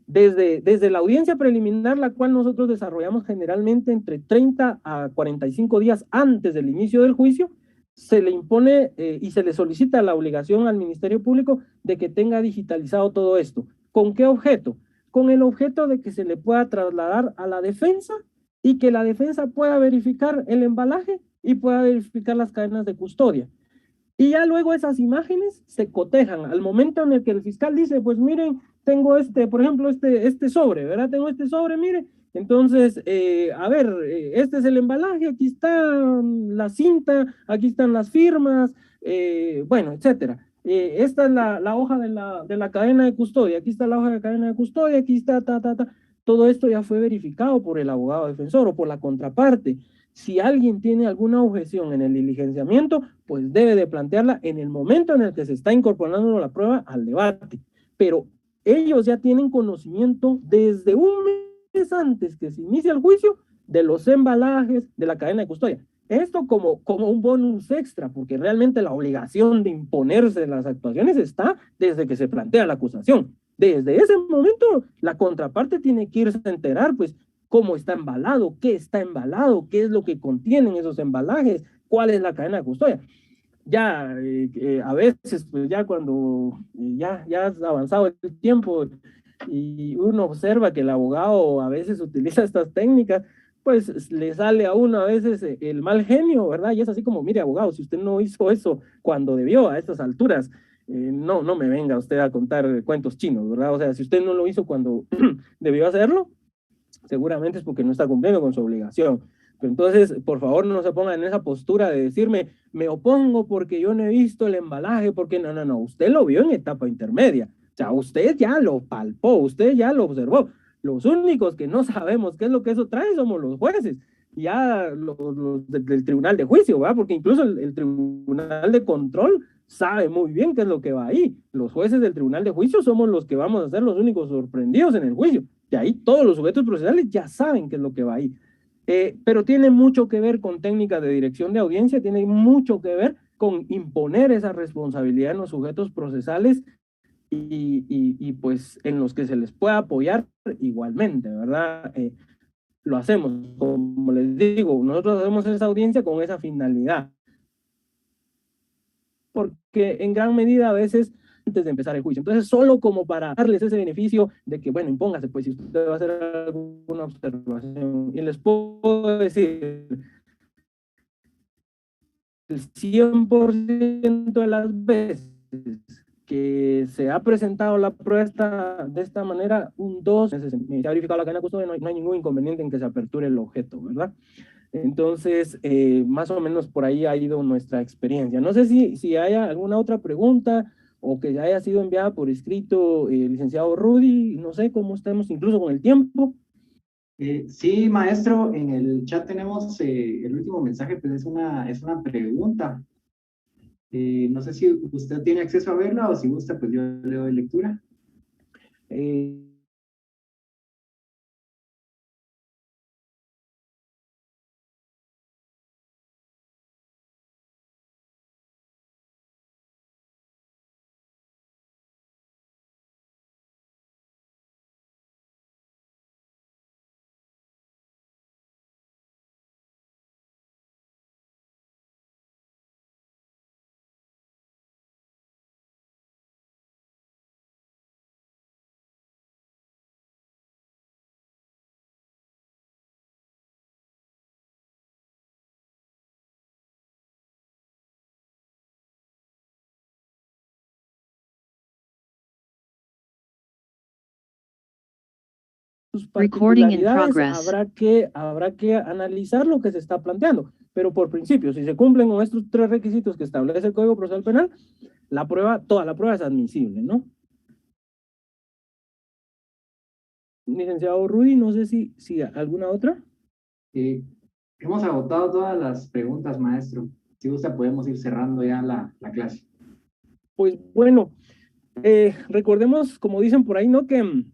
Desde la audiencia preliminar, la cual nosotros desarrollamos generalmente entre 30 a 45 días antes del inicio del juicio, se le impone y se le solicita la obligación al Ministerio Público de que tenga digitalizado todo esto. ¿Con qué objeto? Con el objeto de que se le pueda trasladar a la defensa y que la defensa pueda verificar el embalaje y pueda verificar las cadenas de custodia. Y ya luego esas imágenes se cotejan al momento en el que el fiscal dice, pues miren, tengo por ejemplo, este sobre, ¿verdad? Tengo este sobre, mire. Entonces, a ver, este es el embalaje, aquí está la cinta, aquí están las firmas, bueno, etcétera. Esta es la hoja de la cadena de custodia, aquí está la hoja de cadena de custodia, aquí está, Todo esto ya fue verificado por el abogado defensor o por la contraparte. Si alguien tiene alguna objeción en el diligenciamiento, pues debe de plantearla en el momento en el que se está incorporando la prueba al debate. Pero ellos ya tienen conocimiento desde un mes antes que se inicie el juicio de los embalajes, de la cadena de custodia. Esto como un bonus extra, porque realmente la obligación de imponerse las actuaciones está desde que se plantea la acusación. Desde ese momento, la contraparte tiene que irse a enterar, pues, cómo está embalado, qué es lo que contienen esos embalajes, cuál es la cadena de custodia. Ya a veces, pues ya cuando ya ha avanzado el tiempo y uno observa que el abogado a veces utiliza estas técnicas, pues le sale a uno a veces el mal genio, ¿verdad? Y es así como, mire, abogado, si usted no hizo eso cuando debió a estas alturas, no me venga usted a contar cuentos chinos, ¿verdad? O sea, si usted no lo hizo cuando debió hacerlo, seguramente es porque no está cumpliendo con su obligación. Pero entonces, por favor, no se pongan en esa postura de decirme, me opongo porque yo no he visto el embalaje, porque no, usted lo vio en etapa intermedia. O sea, usted ya lo palpó, usted ya lo observó. Los únicos que no sabemos qué es lo que eso trae somos los jueces, ya los del tribunal de juicio, ¿verdad? Porque incluso el tribunal de control sabe muy bien qué es lo que va ahí. Los jueces del tribunal de juicio somos los que vamos a ser los únicos sorprendidos en el juicio. De ahí todos los sujetos procesales ya saben qué es lo que va ahí. Pero tiene mucho que ver con técnicas de dirección de audiencia, tiene mucho que ver con imponer esa responsabilidad en los sujetos procesales y pues en los que se les pueda apoyar igualmente, ¿verdad? Lo hacemos, como les digo, nosotros hacemos esa audiencia con esa finalidad. Porque en gran medida a veces antes de empezar el juicio. Entonces, solo como para darles ese beneficio de que, bueno, impóngase, pues, si usted va a hacer alguna observación. Y les puedo decir, el 100% de las veces que se ha presentado la prueba de esta manera, un 2 meses, se ha verificado la cadena de custodia, no hay ningún inconveniente en que se aperture el objeto, ¿verdad? Entonces, más o menos por ahí ha ido nuestra experiencia. No sé si haya alguna otra pregunta o que haya sido enviada por escrito, licenciado Rudy, no sé cómo estamos incluso con el tiempo.
Sí, maestro, en el chat tenemos el último mensaje, pues es una pregunta. No sé si usted tiene acceso a verla o si gusta, pues yo le doy lectura.
Sus
Recording in
particularidades
progress.
habrá que analizar lo que se está planteando, pero por principio, si se cumplen con estos 3 requisitos que establece el Código Procesal Penal, toda la prueba es admisible, ¿no? Licenciado Rudy, no sé si alguna otra.
Hemos agotado todas las preguntas, maestro. Si gusta, podemos ir cerrando ya la clase.
Pues bueno, recordemos, como dicen por ahí, ¿no? Que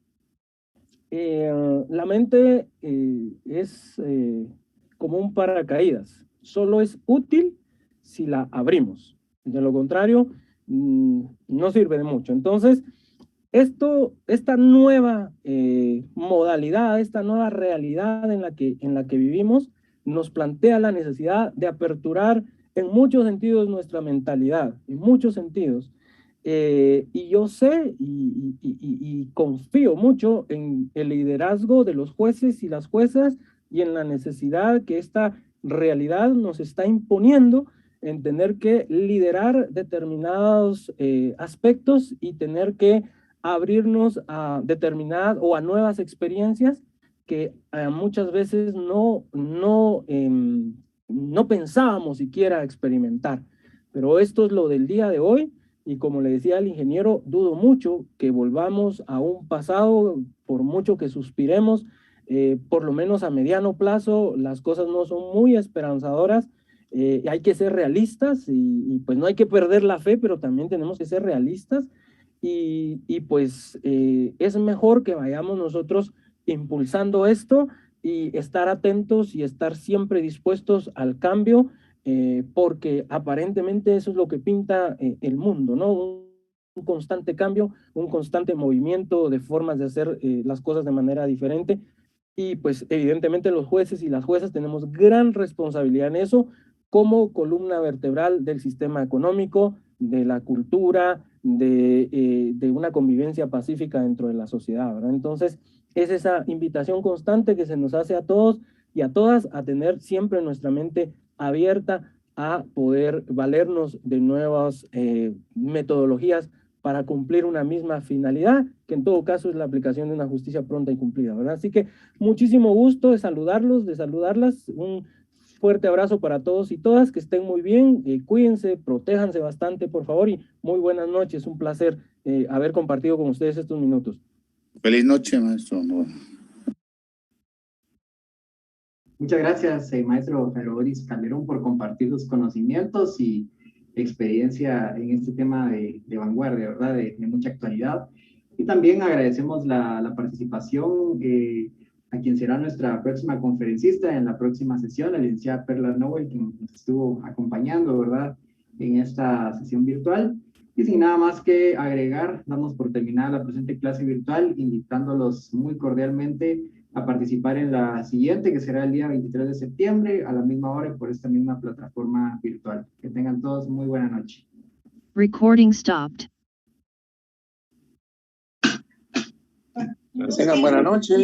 la mente es como un paracaídas, solo es útil si la abrimos, de lo contrario no sirve de mucho. Entonces, esta nueva modalidad, esta nueva realidad en la que vivimos, nos plantea la necesidad de aperturar en muchos sentidos nuestra mentalidad, en muchos sentidos. Y yo sé y confío mucho en el liderazgo de los jueces y las juezas y en la necesidad que esta realidad nos está imponiendo en tener que liderar determinados aspectos y tener que abrirnos a determinadas o a nuevas experiencias que muchas veces no pensábamos siquiera experimentar. Pero esto es lo del día de hoy. Y como le decía al ingeniero, dudo mucho que volvamos a un pasado, por mucho que suspiremos, por lo menos a mediano plazo, las cosas no son muy esperanzadoras. Hay que ser realistas y pues no hay que perder la fe, pero también tenemos que ser realistas. Y pues es mejor que vayamos nosotros impulsando esto y estar atentos y estar siempre dispuestos al cambio, porque aparentemente eso es lo que pinta el mundo, ¿no? Un constante cambio, un constante movimiento de formas de hacer las cosas de manera diferente. Y pues evidentemente los jueces y las juezas tenemos gran responsabilidad en eso como columna vertebral del sistema económico, de la cultura, de una convivencia pacífica dentro de la sociedad, ¿verdad? Entonces, es esa invitación constante que se nos hace a todos y a todas a tener siempre nuestra mente abierta a poder valernos de nuevas metodologías para cumplir una misma finalidad, que en todo caso es la aplicación de una justicia pronta y cumplida, ¿verdad? Así que muchísimo gusto de saludarlos, de saludarlas, un fuerte abrazo para todos y todas, que estén muy bien, cuídense, protéjanse bastante, por favor, y muy buenas noches, un placer haber compartido con ustedes estos minutos.
Feliz noche, maestro.
Muchas gracias, maestro Feroboris Calderón, por compartir sus conocimientos y experiencia en este tema de vanguardia, ¿verdad? De mucha actualidad. Y también agradecemos la participación a quien será nuestra próxima conferencista en la próxima sesión, la licenciada Perla Nowell, quien nos estuvo acompañando, ¿verdad?, en esta sesión virtual. Y sin nada más que agregar, damos por terminada la presente clase virtual, invitándolos muy cordialmente a participar en la siguiente, que será el día 23 de septiembre, a la misma hora y por esta misma plataforma virtual. Que tengan todos muy buena noche.
Recording stopped.
Tengan buena noche.